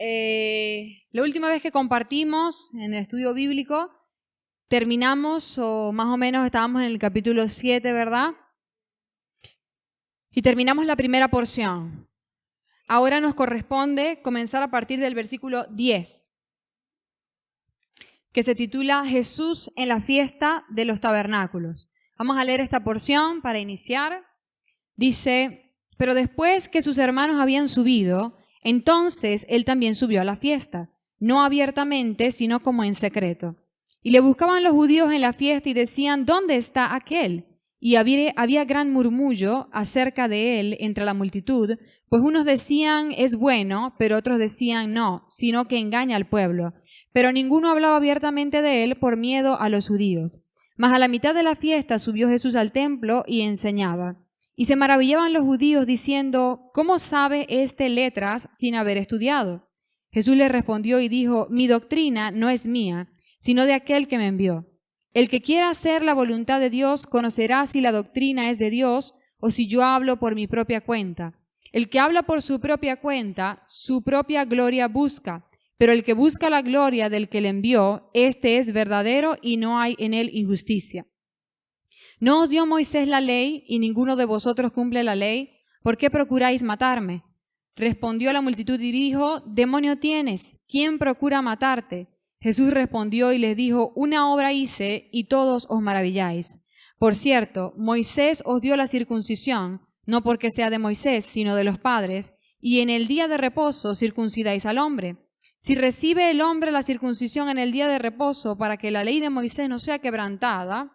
La última vez que compartimos en el estudio bíblico, terminamos, o más o menos estábamos en el capítulo 7, ¿verdad? Y terminamos la primera porción. Ahora nos corresponde comenzar a partir del versículo 10, que se titula Jesús en la fiesta de los tabernáculos. Vamos a leer esta porción para iniciar. Dice: pero después que sus hermanos habían subido, entonces él también subió a la fiesta, no abiertamente, sino como en secreto. Y le buscaban los judíos en la fiesta y decían: ¿dónde está aquel? Y había gran murmullo acerca de él entre la multitud, pues unos decían: es bueno, pero otros decían: no, sino que engaña al pueblo. Pero ninguno hablaba abiertamente de él por miedo a los judíos. Mas a la mitad de la fiesta subió Jesús al templo y enseñaba. Y se maravillaban los judíos diciendo: ¿cómo sabe éste letras sin haber estudiado? Jesús les respondió y dijo: mi doctrina no es mía, sino de aquel que me envió. El que quiera hacer la voluntad de Dios conocerá si la doctrina es de Dios o si yo hablo por mi propia cuenta. El que habla por su propia cuenta, su propia gloria busca, pero el que busca la gloria del que le envió, este es verdadero y no hay en él injusticia. ¿No os dio Moisés la ley y ninguno de vosotros cumple la ley? ¿Por qué procuráis matarme? Respondió la multitud y dijo: demonio tienes, ¿quién procura matarte? Jesús respondió y les dijo: una obra hice y todos os maravilláis. Por cierto, Moisés os dio la circuncisión, no porque sea de Moisés, sino de los padres, y en el día de reposo circuncidáis al hombre. Si recibe el hombre la circuncisión en el día de reposo para que la ley de Moisés no sea quebrantada,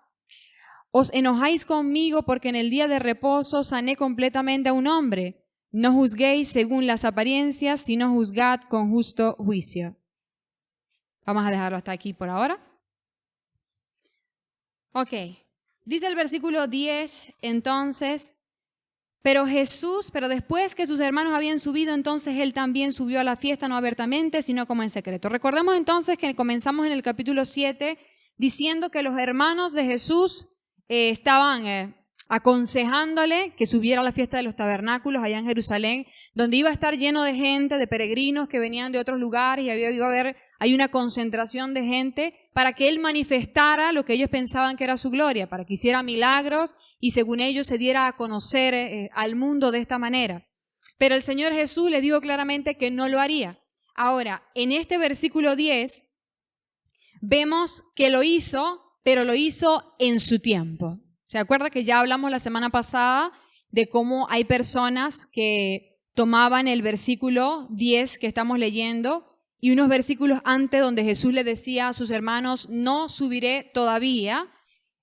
os enojáis conmigo porque en el día de reposo sané completamente a un hombre. No juzguéis según las apariencias, sino juzgad con justo juicio. Vamos a dejarlo hasta aquí por ahora. Ok, dice el versículo 10, entonces: pero después que sus hermanos habían subido, entonces él también subió a la fiesta, no abiertamente, sino como en secreto. Recordemos entonces que comenzamos en el capítulo 7 diciendo que los hermanos de Jesús estaban aconsejándole que subiera a la fiesta de los tabernáculos allá en Jerusalén, donde iba a estar lleno de gente, de peregrinos que venían de otros lugares, y hay una concentración de gente para que él manifestara lo que ellos pensaban que era su gloria, para que hiciera milagros y según ellos se diera a conocer al mundo de esta manera. Pero el Señor Jesús le dijo claramente que no lo haría. Ahora, en este versículo 10 vemos que lo hizo, pero lo hizo en su tiempo. ¿Se acuerda que ya hablamos la semana pasada de cómo hay personas que tomaban el versículo 10 que estamos leyendo y unos versículos antes donde Jesús le decía a sus hermanos: no subiré todavía,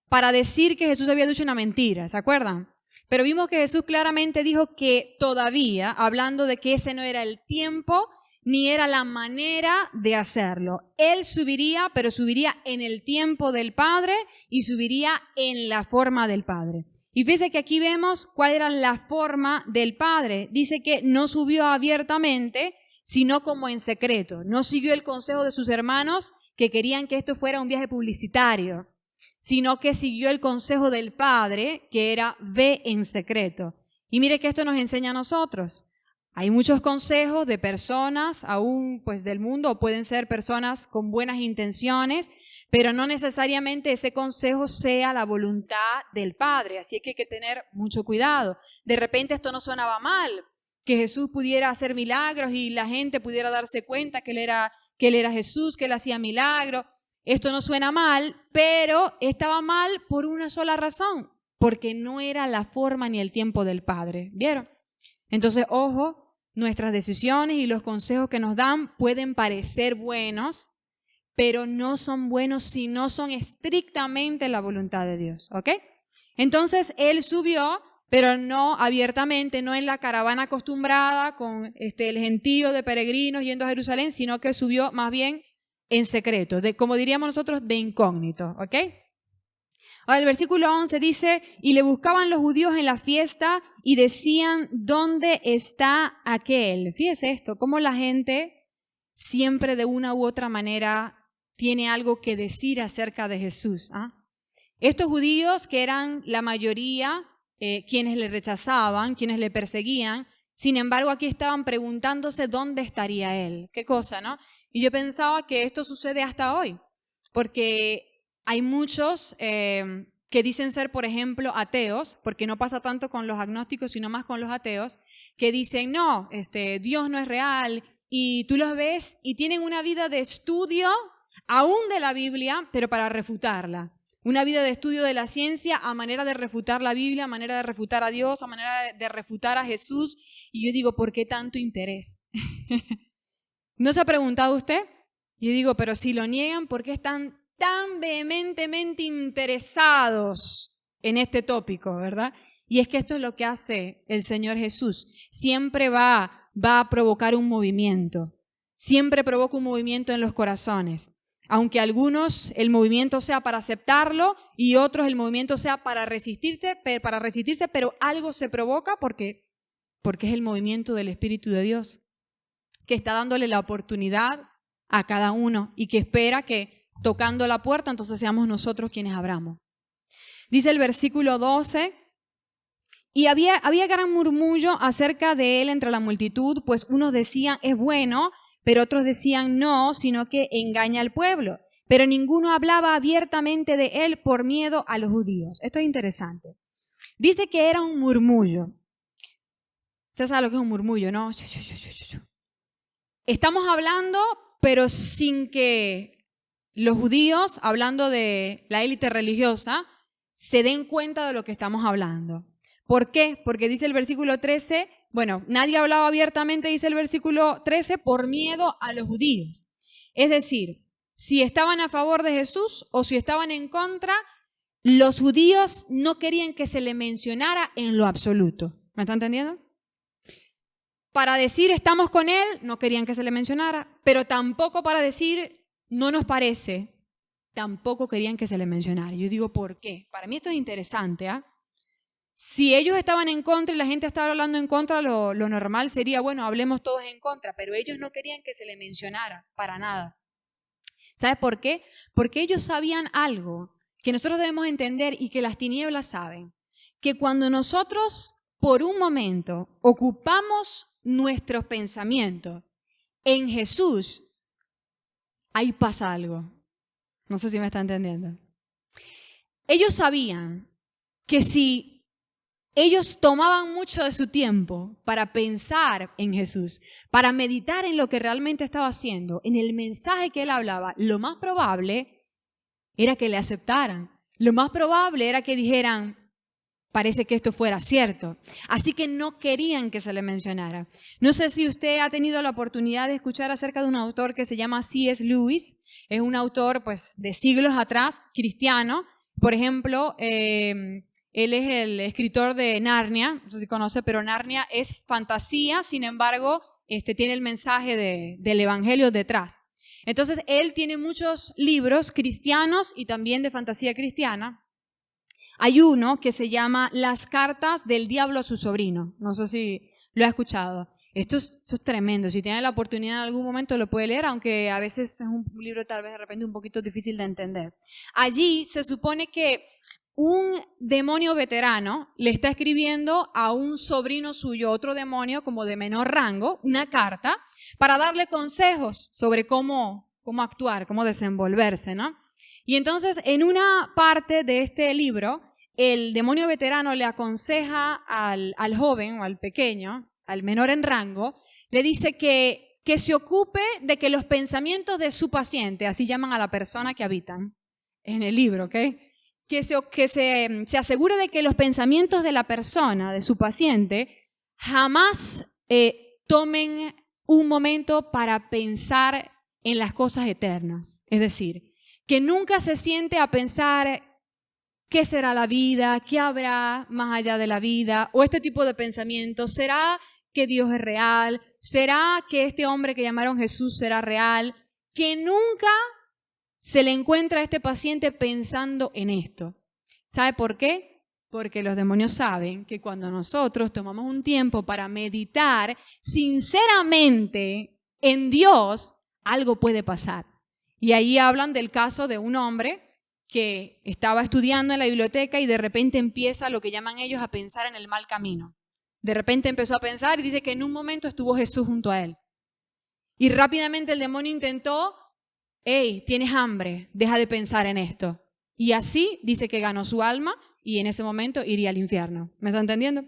para decir que Jesús había dicho una mentira? ¿Se acuerdan? Pero vimos que Jesús claramente dijo que todavía, hablando de que ese no era el tiempo ni era la manera de hacerlo. Él subiría, pero subiría en el tiempo del Padre y subiría en la forma del Padre. Y fíjese que aquí vemos cuál era la forma del Padre. Dice que no subió abiertamente, sino como en secreto. No siguió el consejo de sus hermanos que querían que esto fuera un viaje publicitario, sino que siguió el consejo del Padre, que era: ve en secreto. Y mire que esto nos enseña a nosotros. Hay muchos consejos de personas, aún pues del mundo, o pueden ser personas con buenas intenciones, pero no necesariamente ese consejo sea la voluntad del Padre. Así es que hay que tener mucho cuidado. De repente esto no sonaba mal, que Jesús pudiera hacer milagros y la gente pudiera darse cuenta que él era Jesús, que él hacía milagros. Esto no suena mal, pero estaba mal por una sola razón: porque no era la forma ni el tiempo del Padre. ¿Vieron? Entonces, ojo, nuestras decisiones y los consejos que nos dan pueden parecer buenos, pero no son buenos si no son estrictamente la voluntad de Dios, ¿ok? Entonces, él subió, pero no abiertamente, no en la caravana acostumbrada con el gentío de peregrinos yendo a Jerusalén, sino que subió más bien en secreto, como diríamos nosotros, de incógnito, ¿ok? Ahora el versículo 11 dice: y le buscaban los judíos en la fiesta y decían: ¿dónde está aquel? Fíjese esto, cómo la gente siempre de una u otra manera tiene algo que decir acerca de Jesús. Estos judíos, que eran la mayoría quienes le rechazaban, quienes le perseguían, Sin embargo, aquí estaban preguntándose dónde estaría Él. ¿Qué cosa, no? Y yo pensaba que esto sucede hasta hoy, porque hay muchos que dicen ser, por ejemplo, ateos, porque no pasa tanto con los agnósticos, sino más con los ateos, que dicen, no, Dios no es real, y tú los ves y tienen una vida de estudio, aún de la Biblia, pero para refutarla. Una vida de estudio de la ciencia a manera de refutar la Biblia, a manera de refutar a Dios, a manera de refutar a Jesús. Y yo digo, ¿por qué tanto interés? ¿No se ha preguntado usted? Yo digo, pero si lo niegan, ¿por qué están tan vehementemente interesados en este tópico, verdad? Y es que esto es lo que hace el Señor Jesús. Siempre va a provocar un movimiento. Siempre provoca un movimiento en los corazones. Aunque algunos el movimiento sea para aceptarlo y otros el movimiento sea para resistirse, pero algo se provoca porque es el movimiento del Espíritu de Dios que está dándole la oportunidad a cada uno y que espera que tocando la puerta entonces seamos nosotros quienes abramos. Dice el versículo 12, y había gran murmullo acerca de él entre la multitud, pues unos decían es bueno, pero otros decían no, sino que engaña al pueblo. Pero ninguno hablaba abiertamente de él por miedo a los judíos. Esto es interesante. Dice que era un murmullo. Usted sabe lo que es un murmullo, ¿no? Estamos hablando, pero sin que los judíos, hablando de la élite religiosa, se den cuenta de lo que estamos hablando. ¿Por qué? Porque dice el versículo 13, bueno, nadie hablaba abiertamente, dice el versículo 13, por miedo a los judíos. Es decir, si estaban a favor de Jesús o si estaban en contra, los judíos no querían que se le mencionara en lo absoluto. ¿Me está entendiendo? Para decir estamos con él, no querían que se le mencionara, pero tampoco para decir no nos parece, tampoco querían que se le mencionara. Yo digo, ¿por qué? Para mí esto es interesante, ¿ah? Si ellos estaban en contra y la gente estaba hablando en contra, lo normal sería, bueno, hablemos todos en contra, pero ellos no querían que se le mencionara para nada. ¿Sabes por qué? Porque ellos sabían algo que nosotros debemos entender y que las tinieblas saben, que cuando nosotros por un momento ocupamos nuestros pensamientos en Jesús, ahí pasa algo. No sé si me está entendiendo. Ellos sabían que si ellos tomaban mucho de su tiempo para pensar en Jesús, para meditar en lo que realmente estaba haciendo, en el mensaje que él hablaba, lo más probable era que le aceptaran. Lo más probable era que dijeran, parece que esto fuera cierto. Así que no querían que se le mencionara. No sé si usted ha tenido la oportunidad de escuchar acerca de un autor que se llama C.S. Lewis. Es un autor pues, de siglos atrás, cristiano. Por ejemplo, él es el escritor de Narnia, no sé si conoce, pero Narnia es fantasía, sin embargo, tiene el mensaje del Evangelio detrás. Entonces, él tiene muchos libros cristianos y también de fantasía cristiana. Hay uno que se llama Las cartas del diablo a su sobrino. No sé si lo ha escuchado. Esto es tremendo. Si tiene la oportunidad en algún momento lo puede leer, aunque a veces es un libro tal vez de repente un poquito difícil de entender. Allí se supone que un demonio veterano le está escribiendo a un sobrino suyo, otro demonio como de menor rango, una carta para darle consejos sobre cómo actuar, cómo desenvolverse, ¿no? Y entonces en una parte de este libro, el demonio veterano le aconseja al joven o al pequeño, al menor en rango, le dice que se ocupe de que los pensamientos de su paciente, así llaman a la persona que habitan en el libro, ¿ok? Que se asegure de que los pensamientos de la persona, de su paciente, jamás tomen un momento para pensar en las cosas eternas. Es decir, que nunca se siente a pensar qué será la vida, qué habrá más allá de la vida, o este tipo de pensamientos. ¿Será que Dios es real? ¿Será que este hombre que llamaron Jesús será real? Que nunca se le encuentra a este paciente pensando en esto. ¿Sabe por qué? Porque los demonios saben que cuando nosotros tomamos un tiempo para meditar sinceramente en Dios, algo puede pasar. Y ahí hablan del caso de un hombre que estaba estudiando en la biblioteca y de repente empieza lo que llaman ellos a pensar en el mal camino. De repente empezó a pensar y dice que en un momento estuvo Jesús junto a él. Y rápidamente el demonio intentó, hey, tienes hambre, deja de pensar en esto. Y así dice que ganó su alma y en ese momento iría al infierno. ¿Me está entendiendo?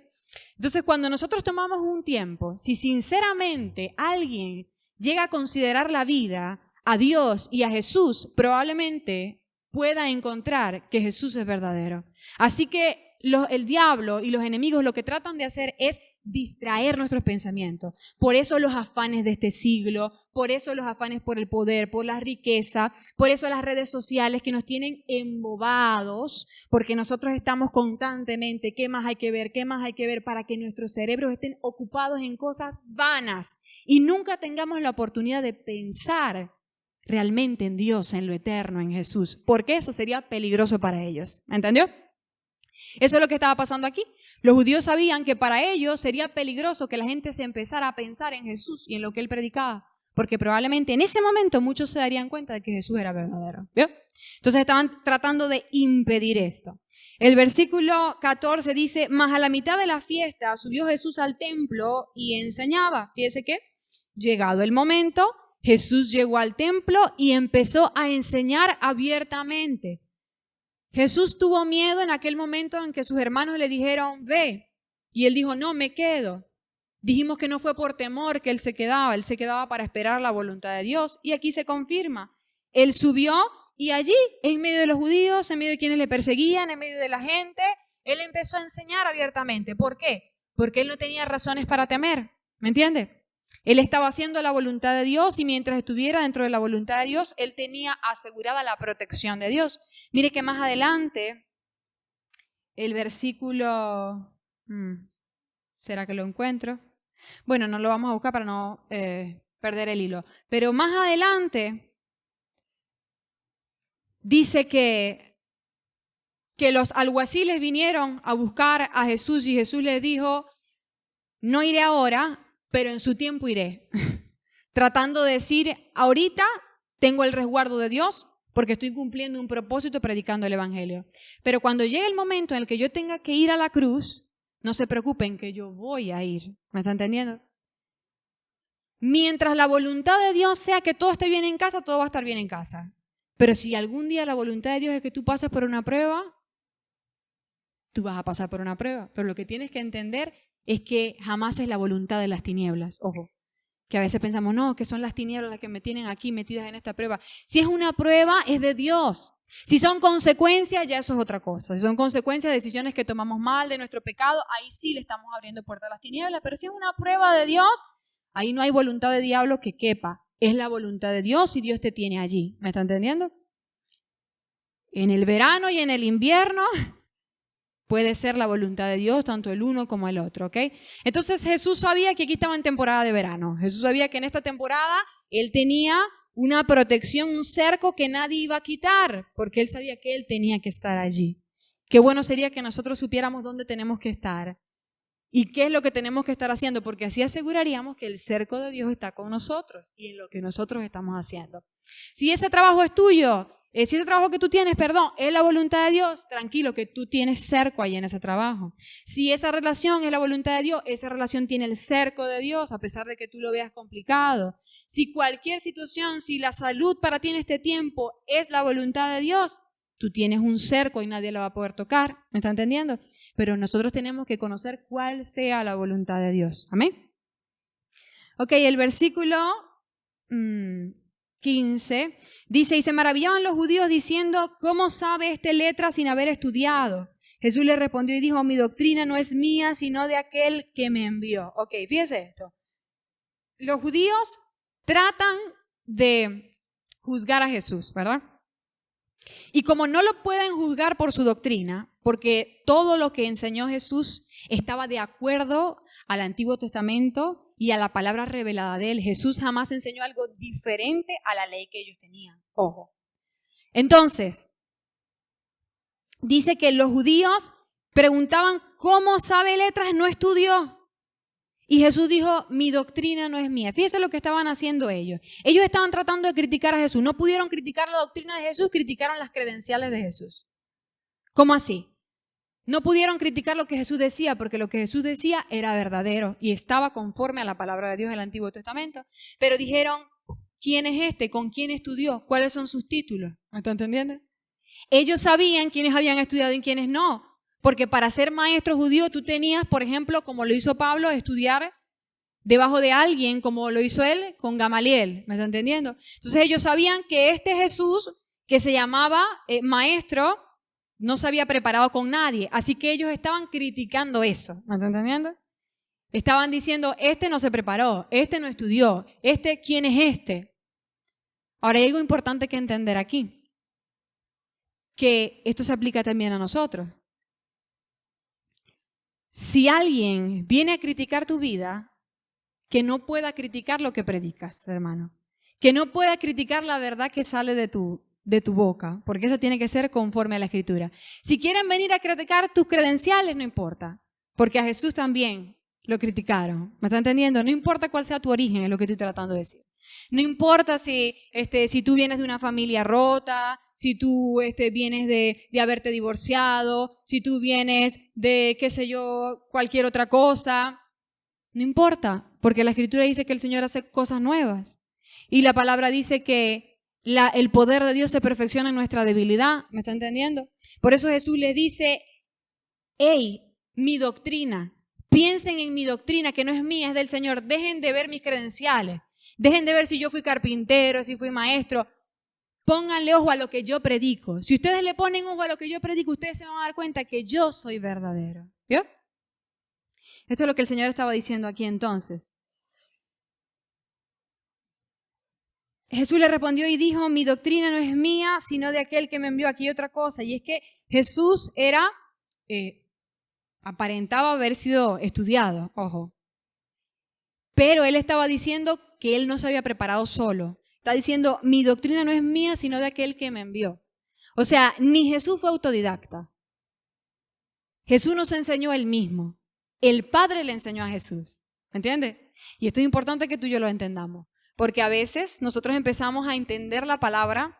Entonces, cuando nosotros tomamos un tiempo, si sinceramente alguien llega a considerar la vida, a Dios y a Jesús, probablemente pueda encontrar que Jesús es verdadero. Así que el diablo y los enemigos lo que tratan de hacer es distraer nuestros pensamientos. Por eso los afanes de este siglo, por eso los afanes por el poder, por la riqueza, por eso las redes sociales que nos tienen embobados, porque nosotros estamos constantemente, ¿qué más hay que ver? ¿Qué más hay que ver? Para que nuestros cerebros estén ocupados en cosas vanas y nunca tengamos la oportunidad de pensar realmente en Dios, en lo eterno, en Jesús, porque eso sería peligroso para ellos. ¿Me entendió? Eso es lo que estaba pasando aquí. Los judíos sabían que para ellos sería peligroso que la gente se empezara a pensar en Jesús y en lo que él predicaba, porque probablemente en ese momento muchos se darían cuenta de que Jesús era verdadero. ¿Vio? Entonces estaban tratando de impedir esto. El versículo 14 dice, mas a la mitad de la fiesta subió Jesús al templo y enseñaba. Fíjese que, llegado el momento, Jesús llegó al templo y empezó a enseñar abiertamente. Jesús tuvo miedo en aquel momento en que sus hermanos le dijeron, ve. Y él dijo, no, me quedo. Dijimos que no fue por temor que él se quedaba para esperar la voluntad de Dios. Y aquí se confirma. Él subió y allí, en medio de los judíos, en medio de quienes le perseguían, en medio de la gente, él empezó a enseñar abiertamente. ¿Por qué? Porque él no tenía razones para temer. ¿Me entiende? Él estaba haciendo la voluntad de Dios y mientras estuviera dentro de la voluntad de Dios, él tenía asegurada la protección de Dios. Mire que más adelante, el versículo, ¿será que lo encuentro? Bueno, no lo vamos a buscar para no perder el hilo. Pero más adelante dice que los alguaciles vinieron a buscar a Jesús y Jesús les dijo, no iré ahora, pero en su tiempo iré. Tratando de decir, ahorita tengo el resguardo de Dios, porque estoy cumpliendo un propósito predicando el evangelio. Pero cuando llegue el momento en el que yo tenga que ir a la cruz, no se preocupen que yo voy a ir. ¿Me está entendiendo? Mientras la voluntad de Dios sea que todo esté bien en casa, todo va a estar bien en casa. Pero si algún día la voluntad de Dios es que tú pases por una prueba, tú vas a pasar por una prueba. Pero lo que tienes que entender es que jamás es la voluntad de las tinieblas. Ojo. Que a veces pensamos, no, que son las tinieblas las que me tienen aquí metidas en esta prueba. Si es una prueba, es de Dios. Si son consecuencias, ya eso es otra cosa. Si son consecuencias de decisiones que tomamos mal, de nuestro pecado, ahí sí le estamos abriendo puerta a las tinieblas. Pero si es una prueba de Dios, ahí no hay voluntad de diablo que quepa. Es la voluntad de Dios y Dios te tiene allí. ¿Me está entendiendo? En el verano y en el invierno puede ser la voluntad de Dios, tanto el uno como el otro, ¿ok? Entonces Jesús sabía que aquí estaba en temporada de verano. Jesús sabía que en esta temporada Él tenía una protección, un cerco que nadie iba a quitar, porque Él sabía que Él tenía que estar allí. Qué bueno sería que nosotros supiéramos dónde tenemos que estar y qué es lo que tenemos que estar haciendo, porque así aseguraríamos que el cerco de Dios está con nosotros y en lo que nosotros estamos haciendo. Si ese trabajo es tuyo, si ese trabajo que tú tienes, es la voluntad de Dios, tranquilo que tú tienes cerco ahí en ese trabajo. Si esa relación es la voluntad de Dios, esa relación tiene el cerco de Dios, a pesar de que tú lo veas complicado. Si cualquier situación, si la salud para ti en este tiempo es la voluntad de Dios, tú tienes un cerco y nadie la va a poder tocar. ¿Me está entendiendo? Pero nosotros tenemos que conocer cuál sea la voluntad de Dios. ¿Amén? Ok, el versículo 15, dice, y se maravillaban los judíos diciendo, ¿cómo sabe este letra sin haber estudiado? Jesús le respondió y dijo, mi doctrina no es mía, sino de aquel que me envió. Ok, fíjese esto. Los judíos tratan de juzgar a Jesús, ¿verdad? Y como no lo pueden juzgar por su doctrina, porque todo lo que enseñó Jesús estaba de acuerdo al Antiguo Testamento y a la palabra revelada de él. Jesús jamás enseñó algo diferente a la ley que ellos tenían. Ojo. Entonces, dice que los judíos preguntaban, ¿cómo sabe letras? No estudió. Y Jesús dijo, mi doctrina no es mía. Fíjense lo que estaban haciendo ellos. Ellos estaban tratando de criticar a Jesús. No pudieron criticar la doctrina de Jesús, criticaron las credenciales de Jesús. ¿Cómo así? No pudieron criticar lo que Jesús decía, porque lo que Jesús decía era verdadero y estaba conforme a la palabra de Dios del Antiguo Testamento. Pero dijeron, ¿quién es este? ¿Con quién estudió? ¿Cuáles son sus títulos? ¿Me está entendiendo? Ellos sabían quiénes habían estudiado y quiénes no. Porque para ser maestro judío tú tenías, por ejemplo, como lo hizo Pablo, estudiar debajo de alguien, como lo hizo él con Gamaliel. ¿Me está entendiendo? Entonces ellos sabían que este Jesús, que se llamaba maestro, no se había preparado con nadie. Así que ellos estaban criticando eso. ¿Me está entendiendo? Estaban diciendo, este no se preparó, este no estudió, ¿quién es este? Ahora hay algo importante que entender aquí, que esto se aplica también a nosotros. Si alguien viene a criticar tu vida, que no pueda criticar lo que predicas, hermano. Que no pueda criticar la verdad que sale de tu boca, porque eso tiene que ser conforme a la Escritura. Si quieren venir a criticar tus credenciales, no importa, porque a Jesús también lo criticaron. ¿Me está entendiendo? No importa cuál sea tu origen, es lo que estoy tratando de decir. No importa si tú vienes de una familia rota, si tú vienes de haberte divorciado, si tú vienes de, qué sé yo, cualquier otra cosa. No importa, porque la Escritura dice que el Señor hace cosas nuevas. Y la palabra dice que el poder de Dios se perfecciona en nuestra debilidad. ¿Me está entendiendo? Por eso Jesús les dice, hey, mi doctrina, piensen en mi doctrina, que no es mía, es del Señor. Dejen de ver mis credenciales. Dejen de ver si yo fui carpintero, si fui maestro. Pónganle ojo a lo que yo predico. Si ustedes le ponen ojo a lo que yo predico, ustedes se van a dar cuenta que yo soy verdadero. ¿Vio? Esto es lo que el Señor estaba diciendo aquí entonces. Jesús le respondió y dijo, mi doctrina no es mía, sino de aquel que me envió. Aquí otra cosa, y es que Jesús aparentaba haber sido estudiado, ojo. Pero él estaba diciendo que él no se había preparado solo. Está diciendo, mi doctrina no es mía, sino de aquel que me envió. O sea, ni Jesús fue autodidacta. Jesús nos enseñó él mismo. El Padre le enseñó a Jesús. ¿Me entiendes? Y esto es importante que tú y yo lo entendamos. Porque a veces nosotros empezamos a entender la palabra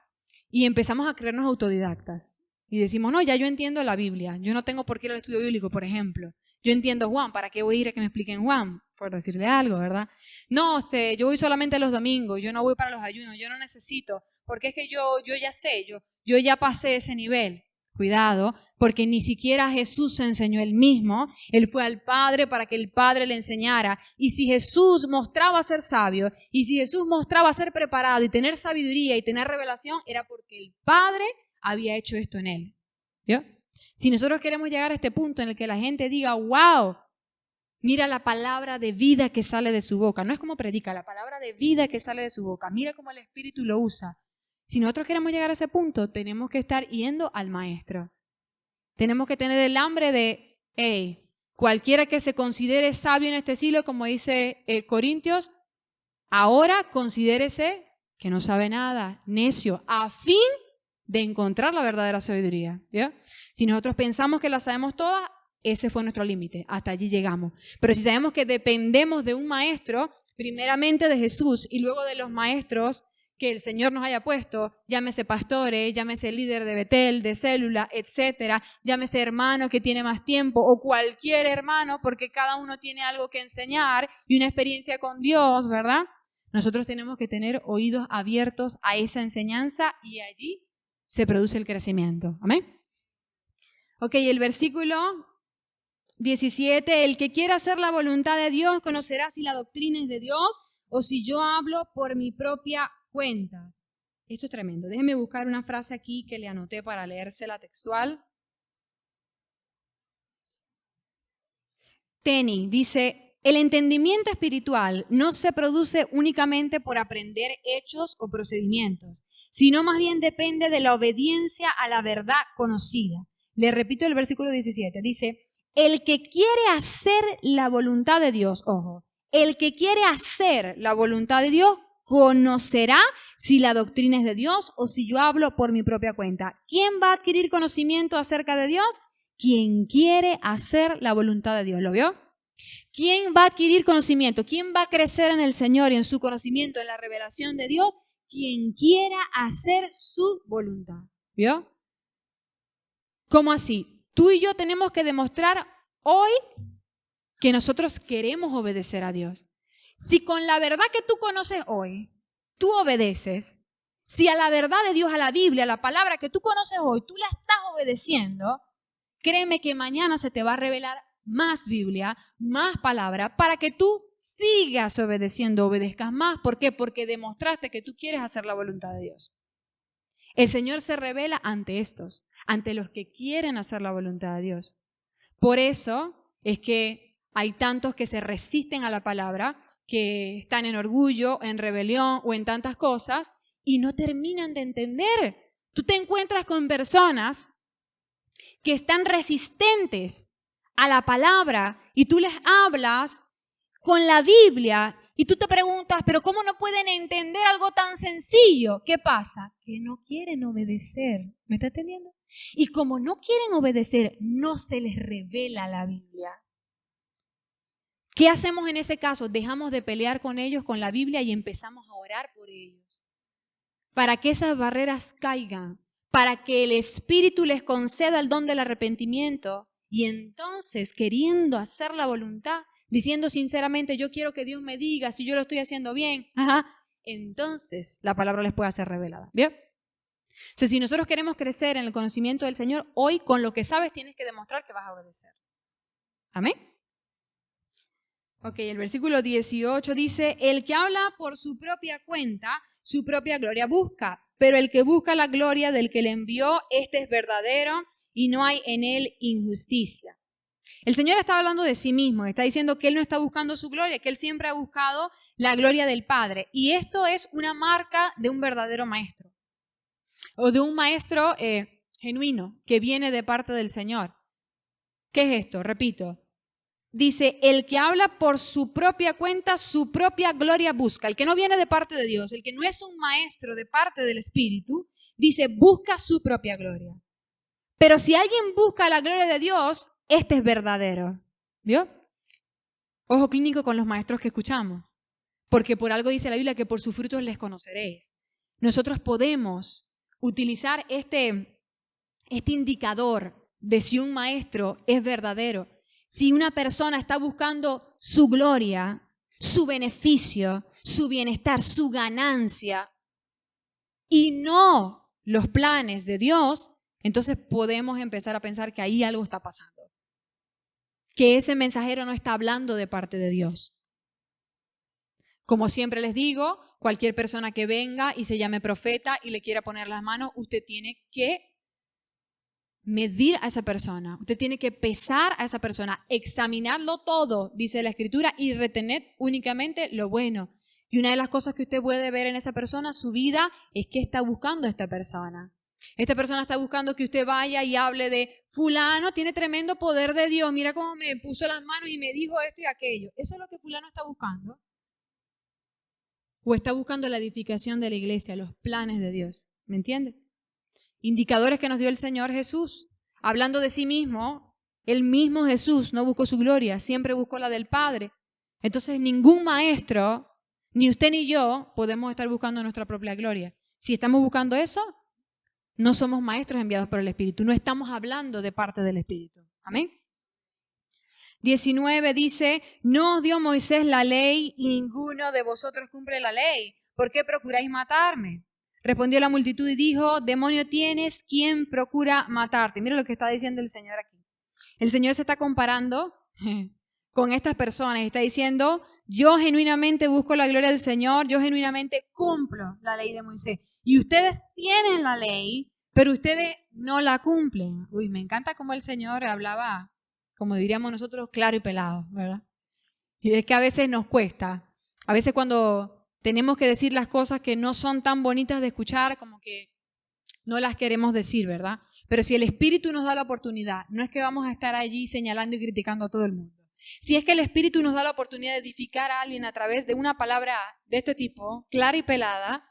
y empezamos a creernos autodidactas. Y decimos, no, ya yo entiendo la Biblia. Yo no tengo por qué ir al estudio bíblico, por ejemplo. Yo entiendo Juan, ¿para qué voy a ir a que me expliquen Juan? Por decirle algo, ¿verdad? No, yo voy solamente los domingos, yo no voy para los ayunos, yo no necesito, porque es que yo ya sé, yo ya pasé ese nivel. Cuidado, porque ni siquiera Jesús se enseñó él mismo, él fue al Padre para que el Padre le enseñara. Y si Jesús mostraba ser sabio, y si Jesús mostraba ser preparado y tener sabiduría y tener revelación, era porque el Padre había hecho esto en él. ¿Vio? Si nosotros queremos llegar a este punto en el que la gente diga, wow, mira la palabra de vida que sale de su boca. No es como predica, la palabra de vida que sale de su boca. Mira cómo el Espíritu lo usa. Si nosotros queremos llegar a ese punto, tenemos que estar yendo al Maestro. Tenemos que tener el hambre de, hey, cualquiera que se considere sabio en este siglo, como dice Corintios, ahora considérese que no sabe nada, necio, a fin de encontrar la verdadera sabiduría. ¿Ya? Si nosotros pensamos que la sabemos todas, ese fue nuestro límite, hasta allí llegamos. Pero si sabemos que dependemos de un maestro, primeramente de Jesús y luego de los maestros que el Señor nos haya puesto, llámese pastores, llámese líder de Betel, de célula, etcétera, llámese hermano que tiene más tiempo o cualquier hermano, porque cada uno tiene algo que enseñar y una experiencia con Dios, ¿verdad? Nosotros tenemos que tener oídos abiertos a esa enseñanza y allí se produce el crecimiento. ¿Amén? Ok, el versículo 17, el que quiera hacer la voluntad de Dios conocerá si la doctrina es de Dios o si yo hablo por mi propia cuenta. Esto es tremendo. Déjenme buscar una frase aquí que le anoté para leérsela textual. Teni dice, el entendimiento espiritual no se produce únicamente por aprender hechos o procedimientos, sino más bien depende de la obediencia a la verdad conocida. Le repito el versículo 17, dice, el que quiere hacer la voluntad de Dios, ojo, el que quiere hacer la voluntad de Dios conocerá si la doctrina es de Dios o si yo hablo por mi propia cuenta. ¿Quién va a adquirir conocimiento acerca de Dios? Quien quiere hacer la voluntad de Dios. ¿Lo vio? ¿Quién va a adquirir conocimiento? ¿Quién va a crecer en el Señor y en su conocimiento, en la revelación de Dios? Quien quiera hacer su voluntad. ¿Vio? ¿Cómo así? Tú y yo tenemos que demostrar hoy que nosotros queremos obedecer a Dios. Si con la verdad que tú conoces hoy, tú obedeces, si a la verdad de Dios, a la Biblia, a la palabra que tú conoces hoy, tú la estás obedeciendo, créeme que mañana se te va a revelar más Biblia, más palabra, para que tú sigas obedeciendo, obedezcas más. ¿Por qué? Porque demostraste que tú quieres hacer la voluntad de Dios. El Señor se revela ante estos, ante los que quieren hacer la voluntad de Dios. Por eso es que hay tantos que se resisten a la palabra, que están en orgullo, en rebelión o en tantas cosas y no terminan de entender. Tú te encuentras con personas que están resistentes a la palabra y tú les hablas con la Biblia y tú te preguntas, pero ¿cómo no pueden entender algo tan sencillo? ¿Qué pasa? Que no quieren obedecer. ¿Me está entendiendo? Y como no quieren obedecer, no se les revela la Biblia. ¿Qué hacemos en ese caso? Dejamos de pelear con ellos, con la Biblia, y empezamos a orar por ellos. Para que esas barreras caigan, para que el Espíritu les conceda el don del arrepentimiento y entonces, queriendo hacer la voluntad, diciendo sinceramente, yo quiero que Dios me diga si yo lo estoy haciendo bien, entonces la palabra les puede ser revelada. ¿Bien? O sea, si nosotros queremos crecer en el conocimiento del Señor, hoy con lo que sabes tienes que demostrar que vas a obedecer. ¿Amén? Ok, el versículo 18 dice, el que habla por su propia cuenta, su propia gloria busca, pero el que busca la gloria del que le envió, este es verdadero y no hay en él injusticia. El Señor está hablando de sí mismo, está diciendo que Él no está buscando su gloria, que Él siempre ha buscado la gloria del Padre. Y esto es una marca de un verdadero maestro, o de un maestro genuino, que viene de parte del Señor. ¿Qué es esto? Repito. Dice, el que habla por su propia cuenta, su propia gloria busca. El que no viene de parte de Dios, el que no es un maestro de parte del Espíritu, dice, busca su propia gloria. Pero si alguien busca la gloria de Dios, este es verdadero. ¿Vio? Ojo clínico con los maestros que escuchamos. Porque por algo dice la Biblia que por sus frutos les conoceréis. Nosotros podemos utilizar este indicador de si un maestro es verdadero. Si una persona está buscando su gloria, su beneficio, su bienestar, su ganancia, y no los planes de Dios, entonces podemos empezar a pensar que ahí algo está pasando. Que ese mensajero no está hablando de parte de Dios. Como siempre les digo, cualquier persona que venga y se llame profeta y le quiera poner las manos, usted tiene que medir a esa persona, usted tiene que pesar a esa persona, examinarlo todo, dice la Escritura, y retener únicamente lo bueno. Y una de las cosas que usted puede ver en esa persona, su vida, es qué está buscando esta persona. Esta persona está buscando que usted vaya y hable de fulano, tiene tremendo poder de Dios, mira cómo me puso las manos y me dijo esto y aquello. ¿Eso es lo que fulano está buscando? ¿O está buscando la edificación de la iglesia, los planes de Dios? ¿Me entiende? Indicadores que nos dio el Señor Jesús. Hablando de sí mismo, el mismo Jesús no buscó su gloria, siempre buscó la del Padre. Entonces ningún maestro, ni usted ni yo, podemos estar buscando nuestra propia gloria. Si estamos buscando eso, no somos maestros enviados por el Espíritu, no estamos hablando de parte del Espíritu. Amén. 19 dice, no os dio Moisés la ley y ninguno de vosotros cumple la ley. ¿Por qué procuráis matarme? Respondió la multitud y dijo, demonio tienes, ¿quién procura matarte? Mira lo que está diciendo el Señor aquí. El Señor se está comparando con estas personas. Está diciendo, yo genuinamente busco la gloria del Señor, yo genuinamente cumplo la ley de Moisés. Y ustedes tienen la ley, pero ustedes no la cumplen. Uy, me encanta cómo el Señor hablaba, como diríamos nosotros, claro y pelado, ¿verdad? Y es que a veces nos cuesta. A veces cuando tenemos que decir las cosas que no son tan bonitas de escuchar, como que no las queremos decir, ¿verdad? Pero si el Espíritu nos da la oportunidad, no es que vamos a estar allí señalando y criticando a todo el mundo. Si es que el Espíritu nos da la oportunidad de edificar a alguien a través de una palabra de este tipo, clara y pelada,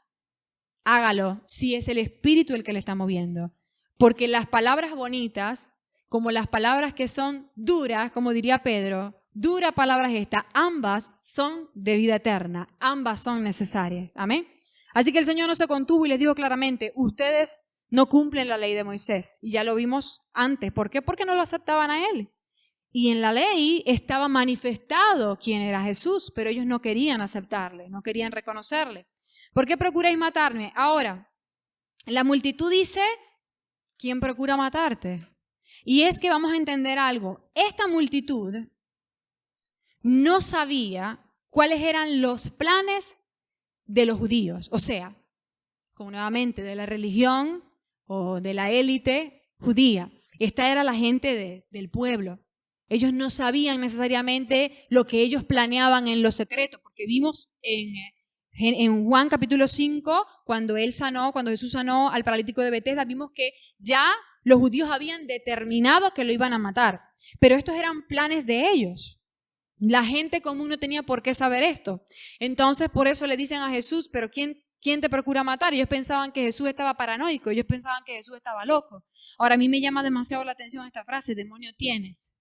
hágalo, si es el Espíritu el que le está moviendo. Porque las palabras bonitas, como las palabras que son duras, como diría Pedro, dura palabra es esta, ambas son de vida eterna, ambas son necesarias. Amén. Así que el Señor no se contuvo y les dijo claramente, ustedes no cumplen la ley de Moisés. Y ya lo vimos antes. ¿Por qué? Porque no lo aceptaban a él. Y en la ley estaba manifestado quién era Jesús, pero ellos no querían aceptarle, no querían reconocerle. ¿Por qué procuráis matarme? Ahora, la multitud dice, ¿quién procura matarte? Y es que vamos a entender algo. Esta multitud no sabía cuáles eran los planes de los judíos. O sea, como nuevamente, de la religión o de la élite judía. Esta era la gente del pueblo. Ellos no sabían necesariamente lo que ellos planeaban en lo secreto, porque vimos en Juan capítulo 5, cuando Jesús sanó al paralítico de Betesda, vimos que ya los judíos habían determinado que lo iban a matar. Pero estos eran planes de ellos. La gente común no tenía por qué saber esto. Entonces, por eso le dicen a Jesús, ¿pero quién te procura matar? Ellos pensaban que Jesús estaba paranoico, ellos pensaban que Jesús estaba loco. Ahora, a mí me llama demasiado la atención esta frase, demonio tienes.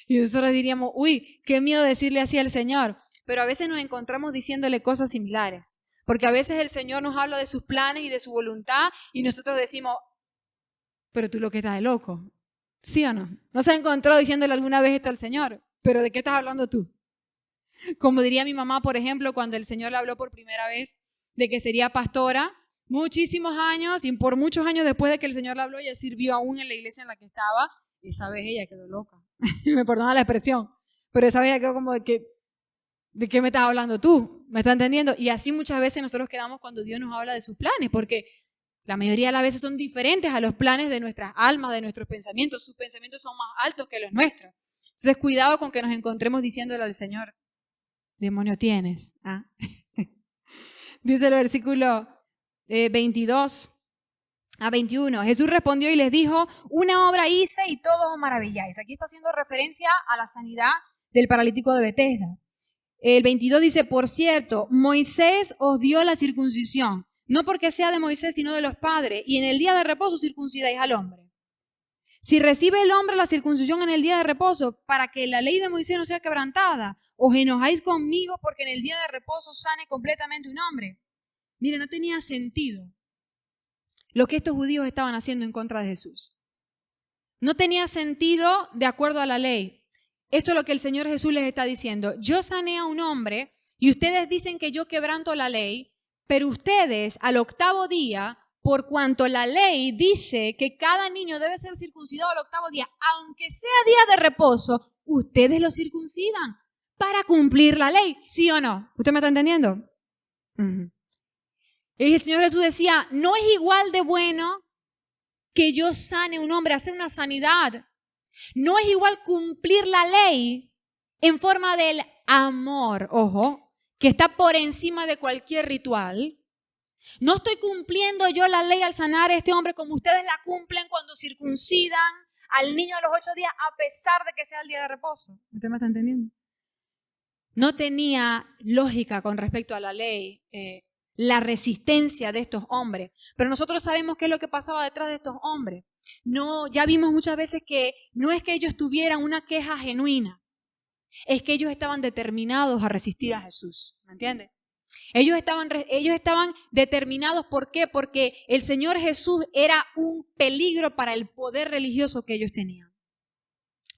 Y nosotros diríamos, uy, qué miedo decirle así al Señor. Pero a veces nos encontramos diciéndole cosas similares. Porque a veces el Señor nos habla de sus planes y de su voluntad y nosotros decimos, pero tú lo que estás de loco. ¿Sí o no? ¿No se ha encontrado diciéndole alguna vez esto al Señor? ¿Pero de qué estás hablando tú? Como diría mi mamá, por ejemplo, cuando el Señor le habló por primera vez de que sería pastora, muchísimos años, y por muchos años después de que el Señor le habló, ella sirvió aún en la iglesia en la que estaba. Esa vez ella quedó loca. Me perdona la expresión, pero esa vez ella quedó como ¿de qué me estás hablando tú? ¿Me estás entendiendo? Y así muchas veces nosotros quedamos cuando Dios nos habla de sus planes, porque la mayoría de las veces son diferentes a los planes de nuestras almas, de nuestros pensamientos. Sus pensamientos son más altos que los nuestros. Entonces, cuidado con que nos encontremos diciéndole al Señor, demonio tienes. ¿Ah? Dice el versículo 22 a 21. Jesús respondió y les dijo, una obra hice y todos os maravilláis. Aquí está haciendo referencia a la sanidad del paralítico de Betesda. El 22 dice, por cierto, Moisés os dio la circuncisión, no porque sea de Moisés, sino de los padres, y en el día de reposo circuncidáis al hombre. Si recibe el hombre la circuncisión en el día de reposo, para que la ley de Moisés no sea quebrantada, os enojáis conmigo porque en el día de reposo sane completamente un hombre. Mire, no tenía sentido lo que estos judíos estaban haciendo en contra de Jesús. No tenía sentido de acuerdo a la ley. Esto es lo que el Señor Jesús les está diciendo. Yo sané a un hombre y ustedes dicen que yo quebranto la ley, pero ustedes al octavo día, por cuanto la ley dice que cada niño debe ser circuncidado al octavo día, aunque sea día de reposo, ustedes lo circuncidan para cumplir la ley, ¿sí o no? ¿Usted me está entendiendo? Y el Señor Jesús decía, no es igual de bueno que yo sane a un hombre, hacer una sanidad. No es igual cumplir la ley en forma del amor, ojo, que está por encima de cualquier ritual. No estoy cumpliendo yo la ley al sanar a este hombre como ustedes la cumplen cuando circuncidan al niño a los 8 días a pesar de que sea el día de reposo. ¿Usted me está entendiendo? No tenía lógica con respecto a la ley, la resistencia de estos hombres. Pero nosotros sabemos qué es lo que pasaba detrás de estos hombres. No, ya vimos muchas veces que no es que ellos tuvieran una queja genuina, es que ellos estaban determinados a resistir a Jesús. ¿Me entiendes? Ellos estaban determinados, ¿por qué? Porque el Señor Jesús era un peligro para el poder religioso que ellos tenían.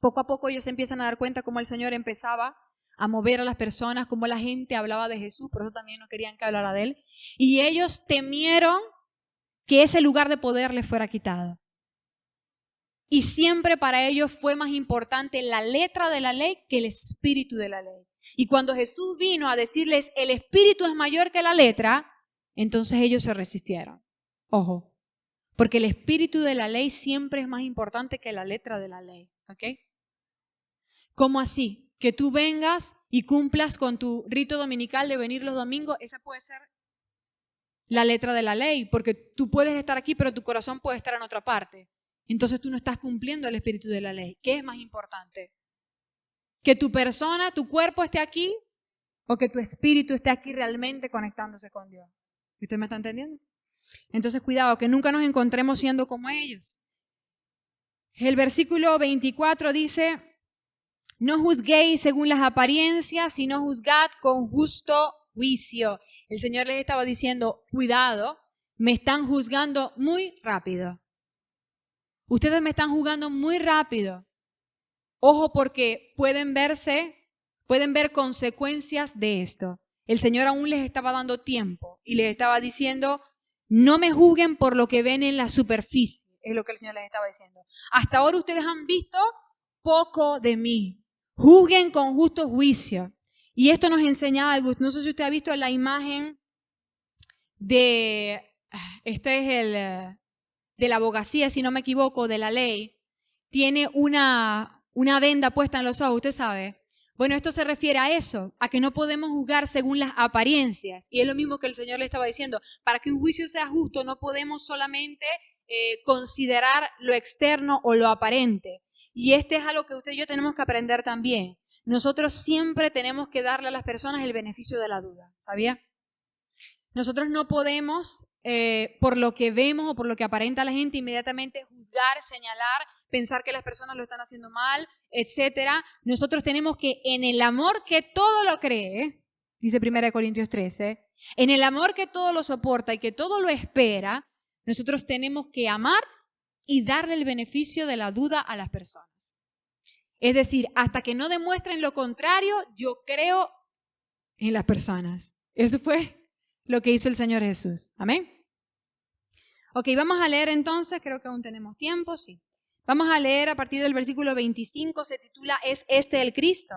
Poco a poco ellos se empiezan a dar cuenta cómo el Señor empezaba a mover a las personas, cómo la gente hablaba de Jesús, por eso también no querían que hablara de Él. Y ellos temieron que ese lugar de poder les fuera quitado. Y siempre para ellos fue más importante la letra de la ley que el espíritu de la ley. Y cuando Jesús vino a decirles el espíritu es mayor que la letra, entonces ellos se resistieron. Ojo, porque el espíritu de la ley siempre es más importante que la letra de la ley. ¿Ok? ¿Cómo así? Que tú vengas y cumplas con tu rito dominical de venir los domingos, esa puede ser la letra de la ley, porque tú puedes estar aquí, pero tu corazón puede estar en otra parte. Entonces tú no estás cumpliendo el espíritu de la ley. ¿Qué es más importante? ¿Que tu persona, tu cuerpo esté aquí o que tu espíritu esté aquí realmente conectándose con Dios? ¿Usted me está entendiendo? Entonces cuidado, que nunca nos encontremos siendo como ellos. El versículo 24 dice, no juzguéis según las apariencias, sino juzgad con justo juicio. El Señor les estaba diciendo, cuidado, me están juzgando muy rápido. Ustedes me están juzgando muy rápido. Ojo, porque pueden ver consecuencias de esto. El Señor aún les estaba dando tiempo y les estaba diciendo, no me juzguen por lo que ven en la superficie, es lo que el Señor les estaba diciendo. Hasta ahora ustedes han visto poco de mí. Juzguen con justo juicio. Y esto nos enseña algo. No sé si usted ha visto la imagen de la abogacía, si no me equivoco, de la ley. Tiene una venda puesta en los ojos, usted sabe. Bueno, esto se refiere a eso, a que no podemos juzgar según las apariencias. Y es lo mismo que el Señor le estaba diciendo. Para que un juicio sea justo, no podemos solamente considerar lo externo o lo aparente. Y este es algo que usted y yo tenemos que aprender también. Nosotros siempre tenemos que darle a las personas el beneficio de la duda, ¿sabía? Nosotros no podemos, por lo que vemos o por lo que aparenta la gente, inmediatamente juzgar, señalar, pensar que las personas lo están haciendo mal, etcétera. Nosotros tenemos que, en el amor que todo lo cree, dice 1 Corintios 13, en el amor que todo lo soporta y que todo lo espera, nosotros tenemos que amar y darle el beneficio de la duda a las personas. Es decir, hasta que no demuestren lo contrario, yo creo en las personas. Eso fue lo que hizo el Señor Jesús. Amén. Ok, vamos a leer entonces, creo que aún tenemos tiempo, sí. Vamos a leer a partir del versículo 25, se titula ¿Es este el Cristo?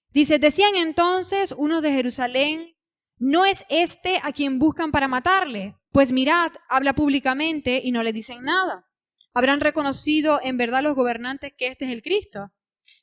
Dice, decían entonces unos de Jerusalén, ¿no es este a quien buscan para matarle? Pues mirad, habla públicamente y no le dicen nada. Habrán reconocido en verdad los gobernantes que este es el Cristo.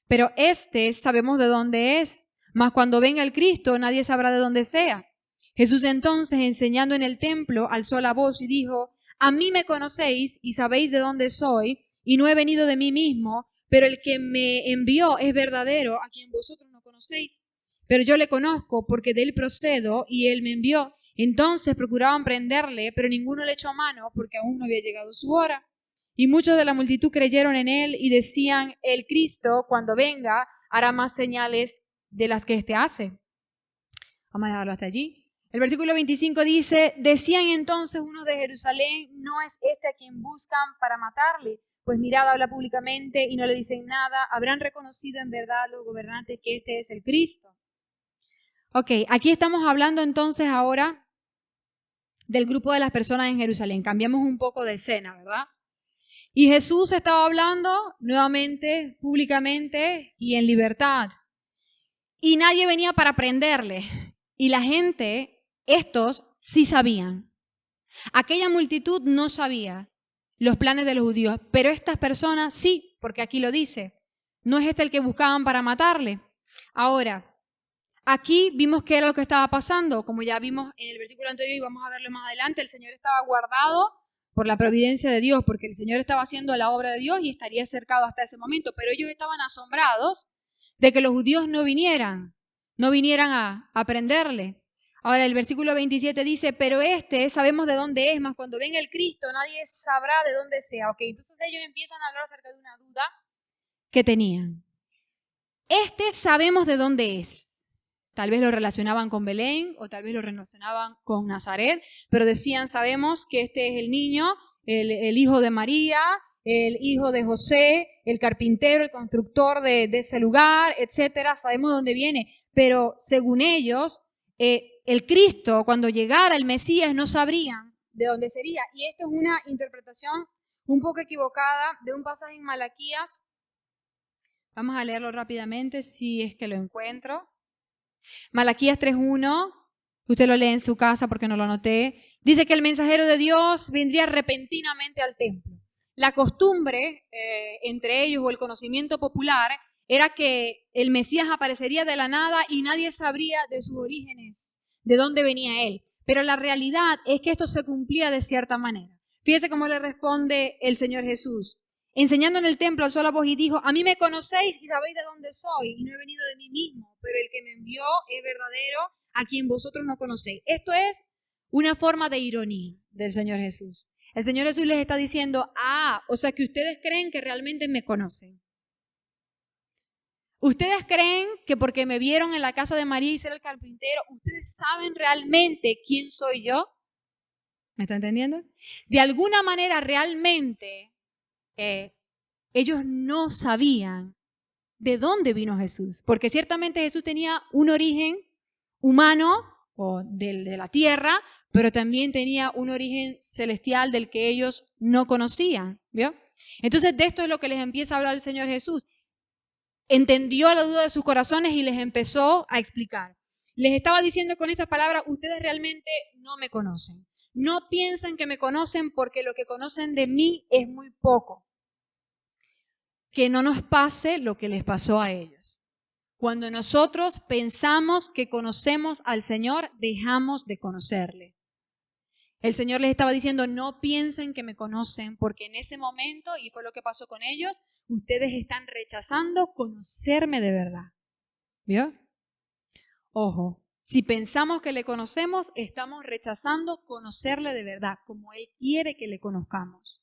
Pero este sabemos de dónde es, mas cuando venga el Cristo nadie sabrá de dónde sea. Jesús entonces, enseñando en el templo, alzó la voz y dijo, a mí me conocéis y sabéis de dónde soy, y no he venido de mí mismo, pero el que me envió es verdadero, a quien vosotros no conocéis. Pero yo le conozco porque de él procedo y él me envió. Entonces procuraban prenderle, pero ninguno le echó mano porque aún no había llegado su hora. Y muchos de la multitud creyeron en él y decían, el Cristo, cuando venga, hará más señales de las que éste hace. Vamos a dejarlo hasta allí. El versículo 25 dice, decían entonces unos de Jerusalén, ¿no es este a quien buscan para matarle? Pues mirad, habla públicamente y no le dicen nada. Habrán reconocido en verdad los gobernantes que este es el Cristo. Ok, aquí estamos hablando entonces ahora del grupo de las personas en Jerusalén. Cambiamos un poco de escena, ¿verdad? Y Jesús estaba hablando nuevamente, públicamente y en libertad. Y nadie venía para prenderle. Y la gente, estos sí sabían. Aquella multitud no sabía los planes de los judíos, pero estas personas sí, porque aquí lo dice. No es este el que buscaban para matarle. Ahora, aquí vimos qué era lo que estaba pasando. Como ya vimos en el versículo anterior y vamos a verlo más adelante, el Señor estaba guardado por la providencia de Dios, porque el Señor estaba haciendo la obra de Dios y estaría cercado hasta ese momento. Pero ellos estaban asombrados de que los judíos no vinieran a prenderle. Ahora el versículo 27 dice, pero este sabemos de dónde es, mas cuando venga el Cristo nadie sabrá de dónde sea. Ok, entonces ellos empiezan a hablar acerca de una duda que tenían. Este sabemos de dónde es. Tal vez lo relacionaban con Belén o tal vez lo relacionaban con Nazaret, pero decían, sabemos que este es el niño, el hijo de María, el hijo de José, el carpintero, el constructor de ese lugar, etcétera. Sabemos de dónde viene, pero según ellos, el Cristo, cuando llegara el Mesías, no sabrían de dónde sería. Y esto es una interpretación un poco equivocada de un pasaje en Malaquías. Vamos a leerlo rápidamente si es que lo encuentro. Malaquías 3:1, usted lo lee en su casa porque no lo anoté. Dice que el mensajero de Dios vendría repentinamente al templo. La costumbre entre ellos o el conocimiento popular era que el Mesías aparecería de la nada y nadie sabría de sus orígenes, de dónde venía él. Pero la realidad es que esto se cumplía de cierta manera. Fíjese cómo le responde el Señor Jesús. Enseñando en el templo, alzó la voz y dijo, a mí me conocéis y sabéis de dónde soy, y no he venido de mí mismo, pero el que me envió es verdadero, a quien vosotros no conocéis. Esto es una forma de ironía del Señor Jesús. El Señor Jesús les está diciendo, o sea que ustedes creen que realmente me conocen. Ustedes creen que porque me vieron en la casa de María y ser el carpintero, ustedes saben realmente quién soy yo. ¿Me está entendiendo? De alguna manera realmente ellos no sabían de dónde vino Jesús, porque ciertamente Jesús tenía un origen humano o de la tierra, pero también tenía un origen celestial del que ellos no conocían, ¿vio? Entonces de esto es lo que les empieza a hablar el Señor Jesús. Entendió la duda de sus corazones y les empezó a explicar. Les estaba diciendo con estas palabras, ustedes realmente no me conocen. No piensen que me conocen porque lo que conocen de mí es muy poco. Que no nos pase lo que les pasó a ellos. Cuando nosotros pensamos que conocemos al Señor, dejamos de conocerle. El Señor les estaba diciendo, no piensen que me conocen, porque en ese momento, y fue lo que pasó con ellos, ustedes están rechazando conocerme de verdad. ¿Vio? Ojo, si pensamos que le conocemos, estamos rechazando conocerle de verdad, como Él quiere que le conozcamos.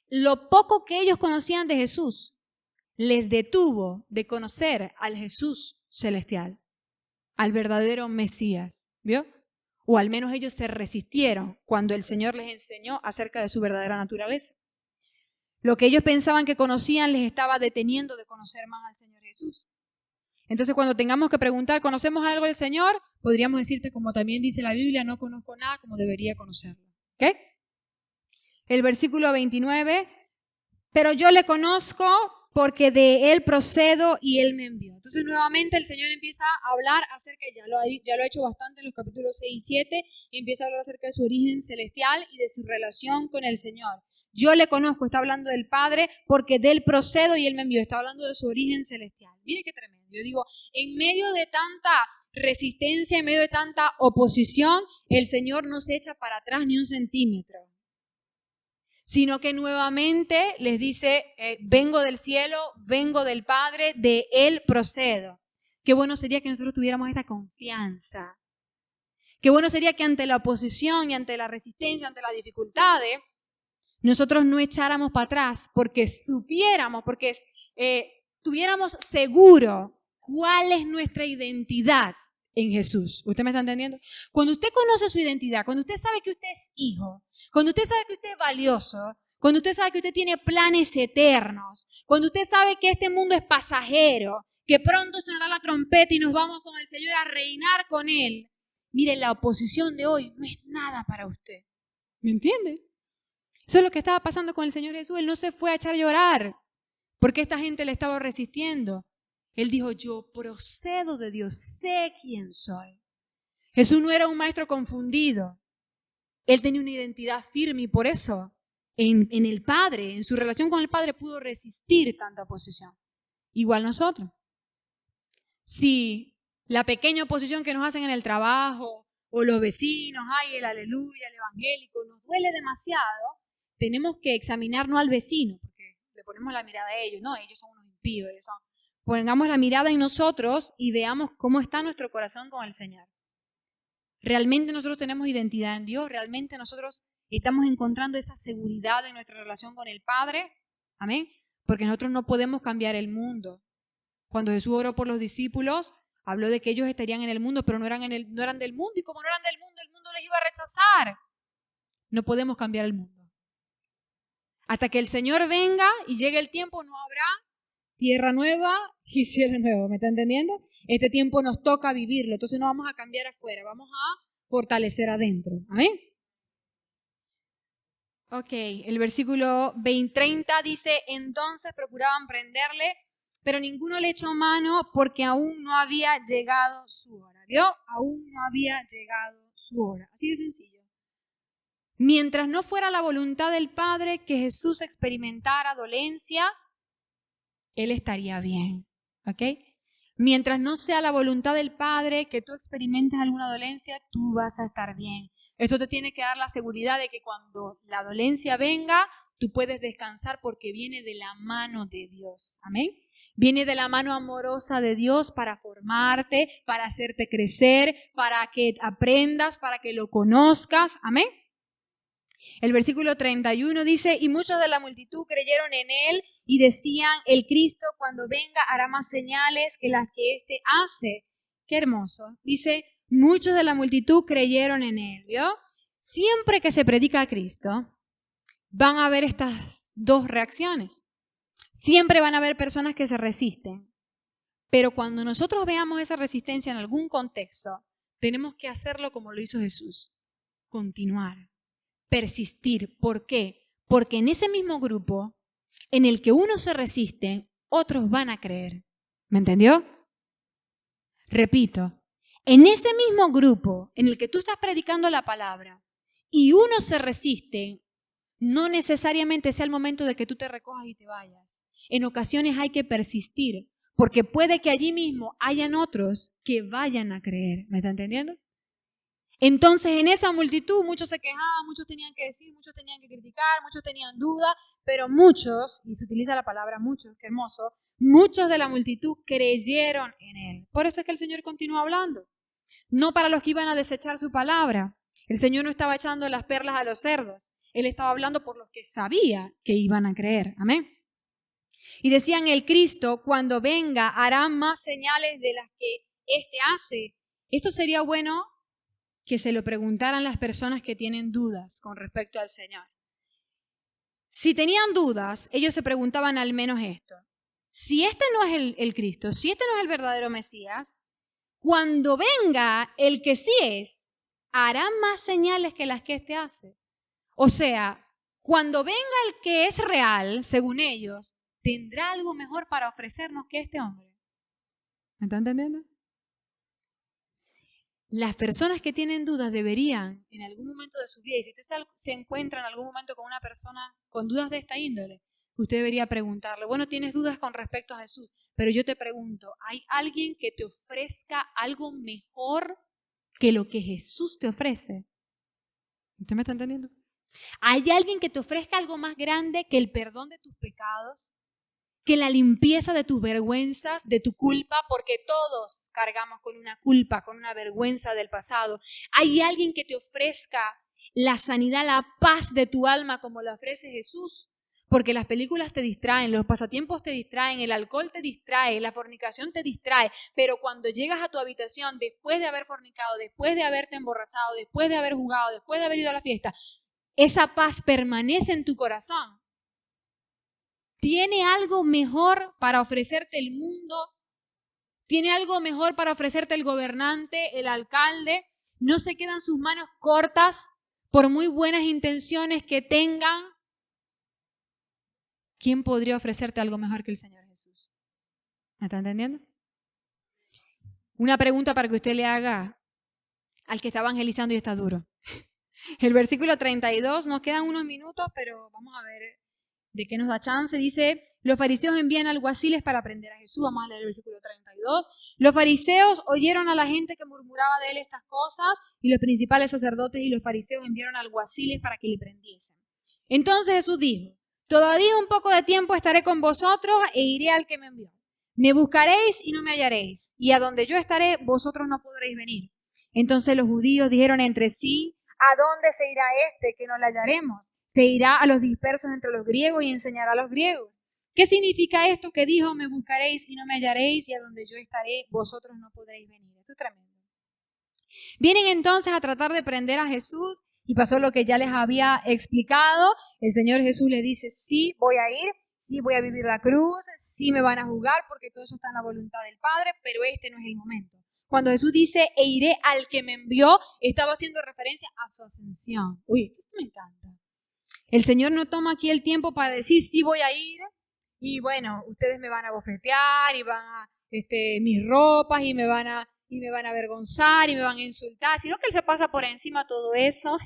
Lo poco que ellos conocían de Jesús les detuvo de conocer al Jesús celestial, al verdadero Mesías, ¿vio? O al menos ellos se resistieron cuando el Señor les enseñó acerca de su verdadera naturaleza. Lo que ellos pensaban que conocían les estaba deteniendo de conocer más al Señor Jesús. Entonces cuando tengamos que preguntar, ¿conocemos algo del Señor? Podríamos decirte, como también dice la Biblia, no conozco nada como debería conocerlo. ¿Ok? El versículo 29, pero yo le conozco porque de Él procedo y Él me envió. Entonces nuevamente el Señor empieza a hablar acerca, ya lo ha hecho bastante en los capítulos 6 y 7, y empieza a hablar acerca de su origen celestial y de su relación con el Señor. Yo le conozco, está hablando del Padre, porque de Él procedo y Él me envió. Está hablando de su origen celestial. Mire qué tremendo. Yo digo, en medio de tanta resistencia, en medio de tanta oposición, el Señor no se echa para atrás ni un centímetro, sino que nuevamente les dice, vengo del cielo, vengo del Padre, de Él procedo. Qué bueno sería que nosotros tuviéramos esta confianza. Qué bueno sería que ante la oposición y ante la resistencia, ante las dificultades, nosotros no echáramos para atrás porque supiéramos, porque tuviéramos seguro cuál es nuestra identidad en Jesús. ¿Usted me está entendiendo? Cuando usted conoce su identidad, cuando usted sabe que usted es hijo, cuando usted sabe que usted es valioso, cuando usted sabe que usted tiene planes eternos, cuando usted sabe que este mundo es pasajero, que pronto sonará la trompeta y nos vamos con el Señor a reinar con Él, mire, la oposición de hoy no es nada para usted. ¿Me entiende? Eso es lo que estaba pasando con el Señor Jesús. Él no se fue a echar a llorar porque esta gente le estaba resistiendo. Él dijo, yo procedo de Dios, sé quién soy. Jesús no era un maestro confundido. Él tenía una identidad firme y por eso en el Padre, en su relación con el Padre, pudo resistir tanta oposición. Igual nosotros. Si la pequeña oposición que nos hacen en el trabajo o los vecinos, ay, el aleluya, el evangélico, nos duele demasiado, tenemos que examinarnos al vecino porque le ponemos la mirada a ellos. No, ellos son unos impíos, ellos son... Pongamos la mirada en nosotros y veamos cómo está nuestro corazón con el Señor. ¿Realmente nosotros tenemos identidad en Dios? ¿Realmente nosotros estamos encontrando esa seguridad en nuestra relación con el Padre? Amén. Porque nosotros no podemos cambiar el mundo. Cuando Jesús oró por los discípulos, habló de que ellos estarían en el mundo, pero no eran del mundo. Y como no eran del mundo les iba a rechazar. No podemos cambiar el mundo. Hasta que el Señor venga y llegue el tiempo, no habrá tierra nueva y cielo nuevo. ¿Me está entendiendo? Este tiempo nos toca vivirlo. Entonces no vamos a cambiar afuera, vamos a fortalecer adentro. ¿Amén? Ok, el versículo 30 dice, entonces procuraban prenderle, pero ninguno le echó mano porque aún no había llegado su hora. ¿Vio? Aún no había llegado su hora. Así de sencillo. Mientras no fuera la voluntad del Padre que Jesús experimentara dolencia, Él estaría bien, ¿ok? Mientras no sea la voluntad del Padre que tú experimentes alguna dolencia, tú vas a estar bien. Esto te tiene que dar la seguridad de que cuando la dolencia venga, tú puedes descansar porque viene de la mano de Dios, ¿amén? Viene de la mano amorosa de Dios para formarte, para hacerte crecer, para que aprendas, para que lo conozcas, ¿amén? El versículo 31 dice, y muchos de la multitud creyeron en Él y decían, el Cristo cuando venga hará más señales que las que éste hace. Qué hermoso. Dice, muchos de la multitud creyeron en Él, ¿vio? Siempre que se predica a Cristo, van a haber estas dos reacciones. Siempre van a haber personas que se resisten. Pero cuando nosotros veamos esa resistencia en algún contexto, tenemos que hacerlo como lo hizo Jesús. Continuar, persistir. ¿Por qué? Porque en ese mismo grupo en el que uno se resiste, otros van a creer. ¿Me entendió? Repito, en ese mismo grupo en el que tú estás predicando la palabra y uno se resiste, no necesariamente sea el momento de que tú te recojas y te vayas. En ocasiones hay que persistir, porque puede que allí mismo hayan otros que vayan a creer. ¿Me está entendiendo? Entonces, en esa multitud, muchos se quejaban, muchos tenían que decir, muchos tenían que criticar, muchos tenían duda, pero muchos, y se utiliza la palabra muchos, qué hermoso, muchos de la multitud creyeron en él. Por eso es que el Señor continúa hablando. No para los que iban a desechar su palabra. El Señor no estaba echando las perlas a los cerdos. Él estaba hablando por los que sabía que iban a creer. Amén. Y decían, el Cristo, cuando venga, hará más señales de las que éste hace. Esto sería bueno que se lo preguntaran las personas que tienen dudas con respecto al Señor. Si tenían dudas, ellos se preguntaban al menos esto. Si este no es el Cristo, si este no es el verdadero Mesías, cuando venga el que sí es, hará más señales que las que éste hace. O sea, cuando venga el que es real, según ellos, tendrá algo mejor para ofrecernos que este hombre. ¿Me está entendiendo? Las personas que tienen dudas deberían, en algún momento de su vida, y si usted se encuentra en algún momento con una persona con dudas de esta índole, usted debería preguntarle, bueno, tienes dudas con respecto a Jesús, pero yo te pregunto, ¿hay alguien que te ofrezca algo mejor que lo que Jesús te ofrece? ¿Usted me está entendiendo? ¿Hay alguien que te ofrezca algo más grande que el perdón de tus pecados? Que la limpieza de tus vergüenzas, de tu culpa, porque todos cargamos con una culpa, con una vergüenza del pasado. ¿Hay alguien que te ofrezca la sanidad, la paz de tu alma como la ofrece Jesús? Porque las películas te distraen, los pasatiempos te distraen, el alcohol te distrae, la fornicación te distrae, pero cuando llegas a tu habitación después de haber fornicado, después de haberte emborrachado, después de haber jugado, después de haber ido a la fiesta, esa paz permanece en tu corazón. ¿Tiene algo mejor para ofrecerte el mundo? ¿Tiene algo mejor para ofrecerte el gobernante, el alcalde? ¿No se quedan sus manos cortas por muy buenas intenciones que tengan? ¿Quién podría ofrecerte algo mejor que el Señor Jesús? ¿Me está entendiendo? Una pregunta para que usted le haga al que está evangelizando y está duro. El versículo 32, nos quedan unos minutos, pero vamos a ver de qué nos da chance. Dice, los fariseos envían alguaciles para prender a Jesús. Vamos a leer el versículo 32. Los fariseos oyeron a la gente que murmuraba de él estas cosas, y los principales sacerdotes y los fariseos enviaron alguaciles para que le prendiesen. Entonces Jesús dijo, todavía un poco de tiempo estaré con vosotros e iré al que me envió. Me buscaréis y no me hallaréis, y a donde yo estaré, vosotros no podréis venir. Entonces los judíos dijeron entre sí, ¿a dónde se irá este que no le hallaremos? Se irá a los dispersos entre los griegos y enseñará a los griegos. ¿Qué significa esto que dijo, me buscaréis y no me hallaréis, y a donde yo estaré, vosotros no podréis venir? Esto es tremendo. Vienen entonces a tratar de prender a Jesús, y pasó lo que ya les había explicado. El Señor Jesús les dice, sí, voy a ir, sí, voy a vivir la cruz, sí me van a juzgar, porque todo eso está en la voluntad del Padre, pero este no es el momento. Cuando Jesús dice, e iré al que me envió, estaba haciendo referencia a su ascensión. Uy, esto me encanta. El Señor no toma aquí el tiempo para decir, sí voy a ir, y bueno, ustedes me van a bofetear, y van a, mis ropas, y me van a avergonzar, y me van a insultar, sino que Él se pasa por encima todo eso,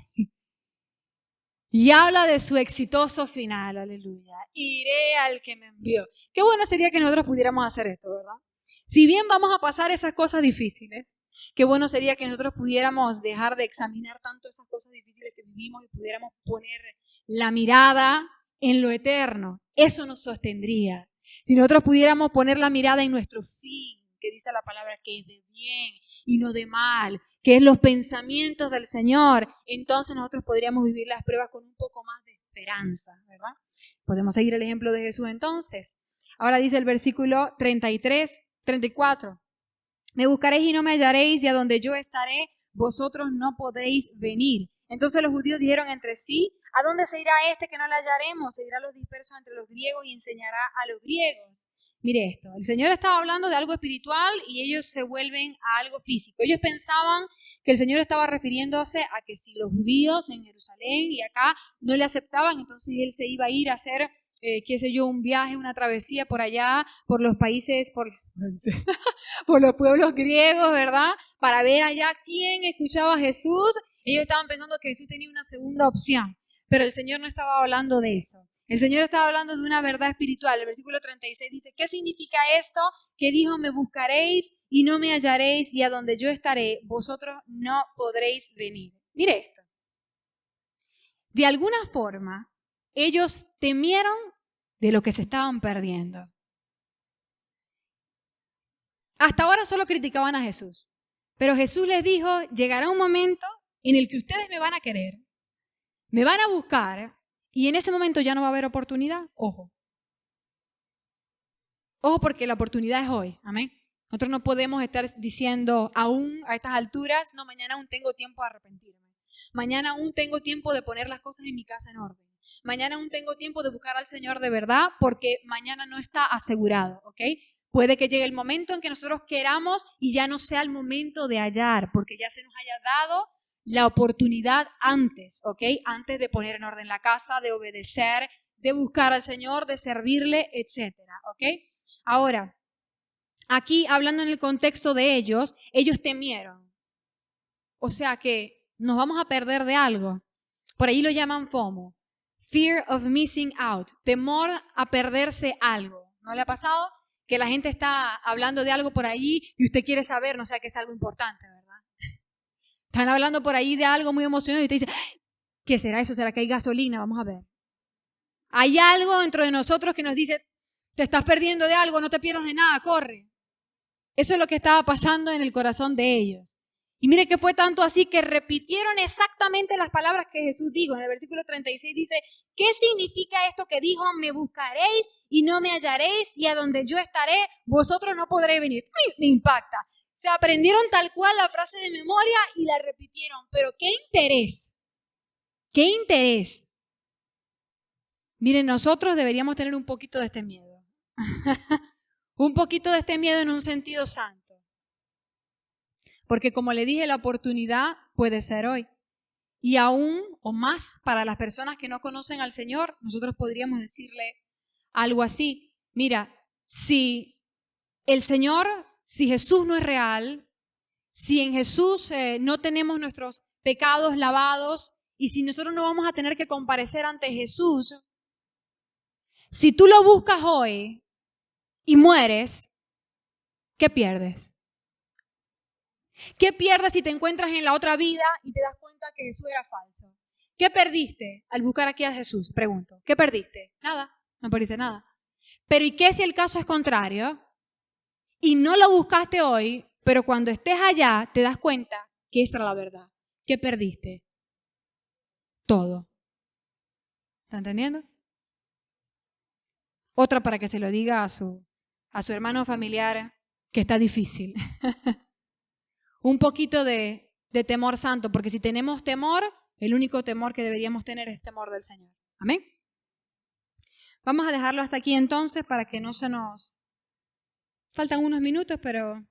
y habla de su exitoso final, aleluya. Iré al que me envió. Qué bueno sería que nosotros pudiéramos hacer esto, ¿verdad? Si bien vamos a pasar esas cosas difíciles, qué bueno sería que nosotros pudiéramos dejar de examinar tanto esas cosas difíciles que vivimos y pudiéramos poner la mirada en lo eterno. Eso nos sostendría. Si nosotros pudiéramos poner la mirada en nuestro fin, que dice la palabra que es de bien y no de mal, que es los pensamientos del Señor, entonces nosotros podríamos vivir las pruebas con un poco más de esperanza, ¿verdad? Podemos seguir el ejemplo de Jesús entonces. Ahora dice el versículo 34. Me buscaréis y no me hallaréis, y a donde yo estaré, vosotros no podréis venir. Entonces los judíos dijeron entre sí, ¿a dónde se irá este que no le hallaremos? Se irá a los dispersos entre los griegos y enseñará a los griegos. Mire esto, el Señor estaba hablando de algo espiritual y ellos se vuelven a algo físico. Ellos pensaban que el Señor estaba refiriéndose a que si los judíos en Jerusalén y acá no le aceptaban, entonces Él se iba a ir a hacer, un viaje, una travesía por allá, por los países, por los pueblos griegos, ¿verdad? Para ver allá quién escuchaba a Jesús. Ellos estaban pensando que Jesús tenía una segunda opción, pero el Señor no estaba hablando de eso. El Señor estaba hablando de una verdad espiritual. El versículo 36 dice, ¿qué significa esto? Que dijo, me buscaréis y no me hallaréis, y a donde yo estaré, vosotros no podréis venir. Mire esto. De alguna forma, ellos temieron de lo que se estaban perdiendo. Hasta ahora solo criticaban a Jesús, pero Jesús les dijo, llegará un momento en el que ustedes me van a querer, me van a buscar, y en ese momento ya no va a haber oportunidad. Ojo. Ojo, porque la oportunidad es hoy. Amén. Nosotros no podemos estar diciendo aún a estas alturas, no, mañana aún tengo tiempo de arrepentirme. Mañana aún tengo tiempo de poner las cosas en mi casa en orden. Mañana aún tengo tiempo de buscar al Señor de verdad, porque mañana no está asegurado, ¿ok? Puede que llegue el momento en que nosotros queramos y ya no sea el momento de hallar, porque ya se nos haya dado la oportunidad antes, ¿ok? Antes de poner en orden la casa, de obedecer, de buscar al Señor, de servirle, etcétera, ¿ok? Ahora, aquí hablando en el contexto de ellos temieron. O sea que nos vamos a perder de algo. Por ahí lo llaman FOMO. Fear of missing out. Temor a perderse algo. ¿No le ha pasado? Que la gente está hablando de algo por ahí y usted quiere saber, no sé, que es algo importante, ¿verdad? Están hablando por ahí de algo muy emocionante y usted dice, ¿qué será eso? ¿Será que hay gasolina? Vamos a ver. Hay algo dentro de nosotros que nos dice, te estás perdiendo de algo, no te pierdas de nada, corre. Eso es lo que estaba pasando en el corazón de ellos. Y mire que fue tanto así que repitieron exactamente las palabras que Jesús dijo. En el versículo 36 dice, ¿qué significa esto que dijo? Me buscaréis y no me hallaréis, y a donde yo estaré, vosotros no podréis venir. Me impacta. Se aprendieron tal cual la frase de memoria y la repitieron. Pero ¿qué interés? ¿Qué interés? Miren, nosotros deberíamos tener un poquito de este miedo. Un poquito de este miedo en un sentido santo. Porque como le dije, la oportunidad puede ser hoy. Y aún o más para las personas que no conocen al Señor, nosotros podríamos decirle algo así. Mira, si Jesús no es real, si en Jesús no tenemos nuestros pecados lavados y si nosotros no vamos a tener que comparecer ante Jesús, si tú lo buscas hoy y mueres, ¿qué pierdes? ¿Qué pierdes si te encuentras en la otra vida y te das cuenta que Jesús era falso? ¿Qué perdiste al buscar aquí a Jesús? Pregunto. ¿Qué perdiste? Nada, no perdiste nada. Pero ¿y qué si el caso es contrario? Y no lo buscaste hoy, pero cuando estés allá te das cuenta que esa era la verdad. ¿Qué perdiste? Todo. ¿Está entendiendo? Otra para que se lo diga a su hermano familiar que está difícil. Un poquito de temor santo, porque si tenemos temor, el único temor que deberíamos tener es temor del Señor. Amén. Vamos a dejarlo hasta aquí entonces para que no se nos... Faltan unos minutos, pero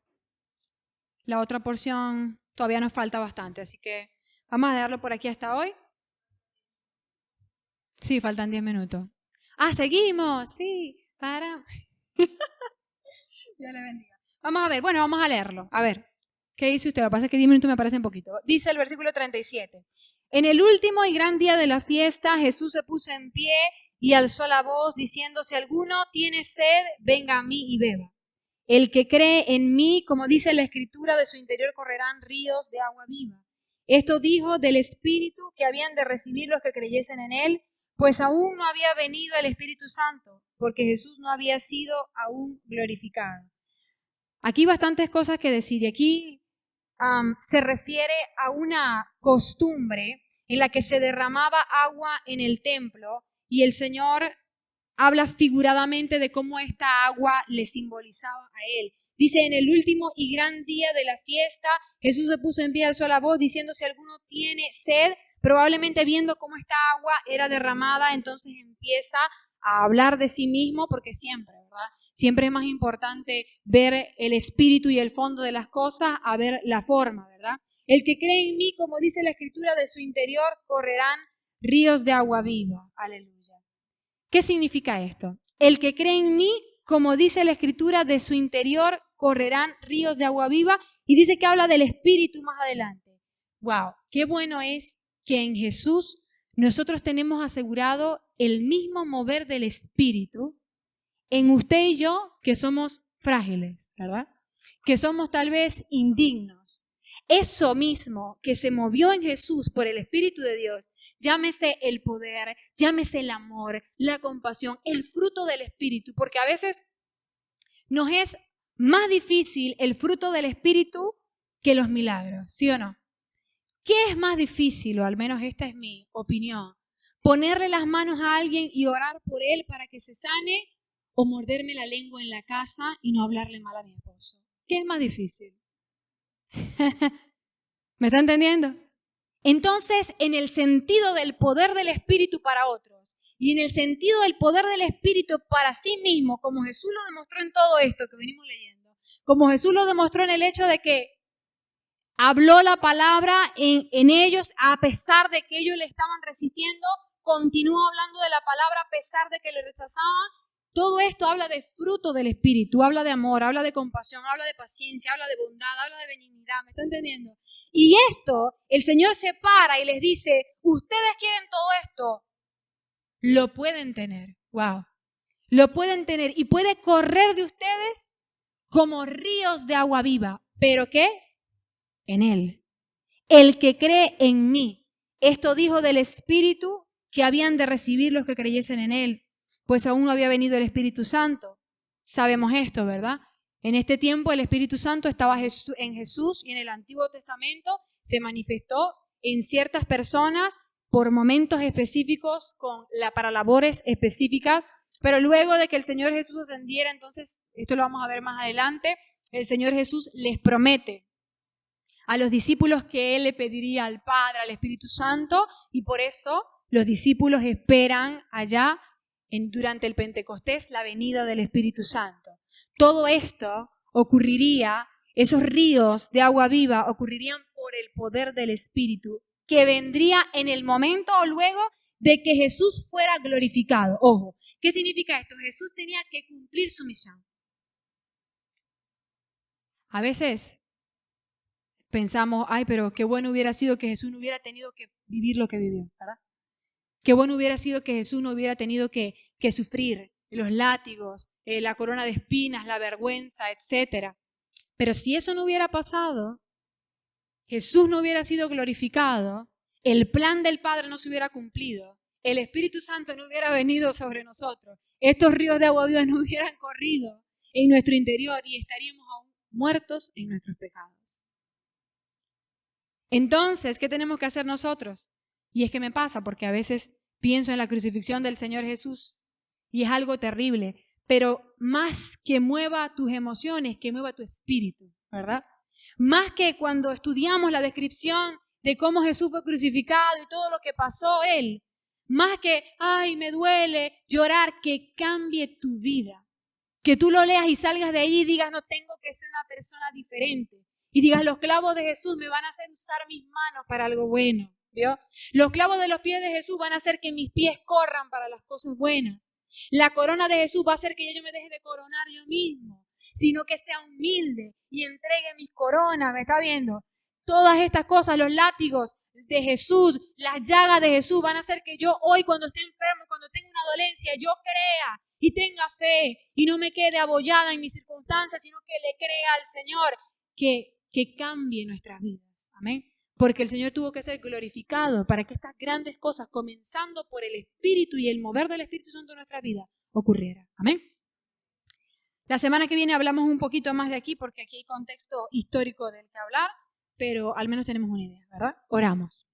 la otra porción todavía nos falta bastante, así que vamos a dejarlo por aquí hasta hoy. Sí, faltan 10 minutos. Ah, seguimos, sí, para. Dios le bendiga. Vamos a ver, bueno, vamos a leerlo. A ver, ¿qué dice usted? Lo que pasa es que 10 minutos me parecen poquito. Dice el versículo 37. En el último y gran día de la fiesta, Jesús se puso en pie y alzó la voz diciendo, si alguno tiene sed, venga a mí y beba. El que cree en mí, como dice la Escritura, de su interior correrán ríos de agua viva. Esto dijo del Espíritu que habían de recibir los que creyesen en él, pues aún no había venido el Espíritu Santo, porque Jesús no había sido aún glorificado. Aquí bastantes cosas que decir, y aquí se refiere a una costumbre en la que se derramaba agua en el templo, y el Señor habla figuradamente de cómo esta agua le simbolizaba a él. Dice, en el último y gran día de la fiesta, Jesús se puso en pie, alzó la voz, diciendo, si alguno tiene sed, probablemente viendo cómo esta agua era derramada, entonces empieza a hablar de sí mismo, porque siempre, ¿verdad? Siempre es más importante ver el espíritu y el fondo de las cosas a ver la forma, ¿verdad? El que cree en mí, como dice la Escritura, de su interior correrán ríos de agua viva. Aleluya. ¿Qué significa esto? El que cree en mí, como dice la Escritura, de su interior correrán ríos de agua viva, y dice que habla del espíritu más adelante. ¡Wow! Qué bueno es que en Jesús nosotros tenemos asegurado el mismo mover del espíritu en usted y yo, que somos frágiles, ¿verdad? Que somos tal vez indignos. Eso mismo que se movió en Jesús por el Espíritu de Dios, llámese el poder, llámese el amor, la compasión, el fruto del Espíritu, porque a veces nos es más difícil el fruto del Espíritu que los milagros, ¿sí o no? ¿Qué es más difícil, o al menos esta es mi opinión? ¿Ponerle las manos a alguien y orar por él para que se sane, o morderme la lengua en la casa y no hablarle mal a mi esposo? ¿Qué es más difícil? ¿Me está entendiendo? Entonces, en el sentido del poder del Espíritu para otros y en el sentido del poder del Espíritu para sí mismo, como Jesús lo demostró en todo esto que venimos leyendo, como Jesús lo demostró en el hecho de que habló la palabra en ellos, a pesar de que ellos le estaban resistiendo, continuó hablando de la palabra a pesar de que le rechazaban. Todo esto habla de fruto del Espíritu, habla de amor, habla de compasión, habla de paciencia, habla de bondad, habla de benignidad, ¿me está entendiendo? Y esto, el Señor se para y les dice, ustedes quieren todo esto, lo pueden tener, wow, lo pueden tener y puede correr de ustedes como ríos de agua viva, ¿pero qué? En Él. El que cree en mí, esto dijo del Espíritu que habían de recibir los que creyesen en Él, pues aún no había venido el Espíritu Santo. Sabemos esto, ¿verdad? En este tiempo el Espíritu Santo estaba en Jesús y en el Antiguo Testamento se manifestó en ciertas personas por momentos específicos para labores específicas, pero luego de que el Señor Jesús ascendiera, entonces, esto lo vamos a ver más adelante, el Señor Jesús les promete a los discípulos que Él le pediría al Padre, al Espíritu Santo, y por eso los discípulos esperan allá durante el Pentecostés la venida del Espíritu Santo. Todo esto ocurriría, esos ríos de agua viva ocurrirían por el poder del Espíritu, que vendría en el momento o luego de que Jesús fuera glorificado. Ojo, ¿qué significa esto? Jesús tenía que cumplir su misión. A veces pensamos, ay, pero qué bueno hubiera sido que Jesús no hubiera tenido que vivir lo que vivió, ¿verdad? Qué bueno hubiera sido que Jesús no hubiera tenido que sufrir los látigos, la corona de espinas, la vergüenza, etc. Pero si eso no hubiera pasado, Jesús no hubiera sido glorificado, el plan del Padre no se hubiera cumplido, el Espíritu Santo no hubiera venido sobre nosotros, estos ríos de agua viva no hubieran corrido en nuestro interior y estaríamos aún muertos en nuestros pecados. Entonces, ¿qué tenemos que hacer nosotros? Y es que me pasa porque a veces pienso en la crucifixión del Señor Jesús y es algo terrible, pero más que mueva tus emociones, que mueva tu espíritu, ¿verdad? Más que cuando estudiamos la descripción de cómo Jesús fue crucificado y todo lo que pasó Él, más que, ay, me duele llorar, que cambie tu vida. Que tú lo leas y salgas de ahí y digas, no tengo que ser una persona diferente. Y digas, los clavos de Jesús me van a hacer usar mis manos para algo bueno. ¿Vio? Los clavos de los pies de Jesús van a hacer que mis pies corran para las cosas buenas. La corona de Jesús va a hacer que yo me deje de coronar yo mismo, sino que sea humilde y entregue mis coronas. ¿Me está viendo? Todas estas cosas, los látigos de Jesús, las llagas de Jesús van a hacer que yo hoy cuando esté enfermo, cuando tenga una dolencia, yo crea y tenga fe y no me quede abollada en mis circunstancias, sino que le crea al Señor que cambie nuestras vidas. Amén. Porque el Señor tuvo que ser glorificado para que estas grandes cosas, comenzando por el Espíritu y el mover del Espíritu Santo en nuestra vida, ocurrieran. Amén. La semana que viene hablamos un poquito más de aquí, porque aquí hay contexto histórico del que hablar, pero al menos tenemos una idea, ¿verdad? Oramos.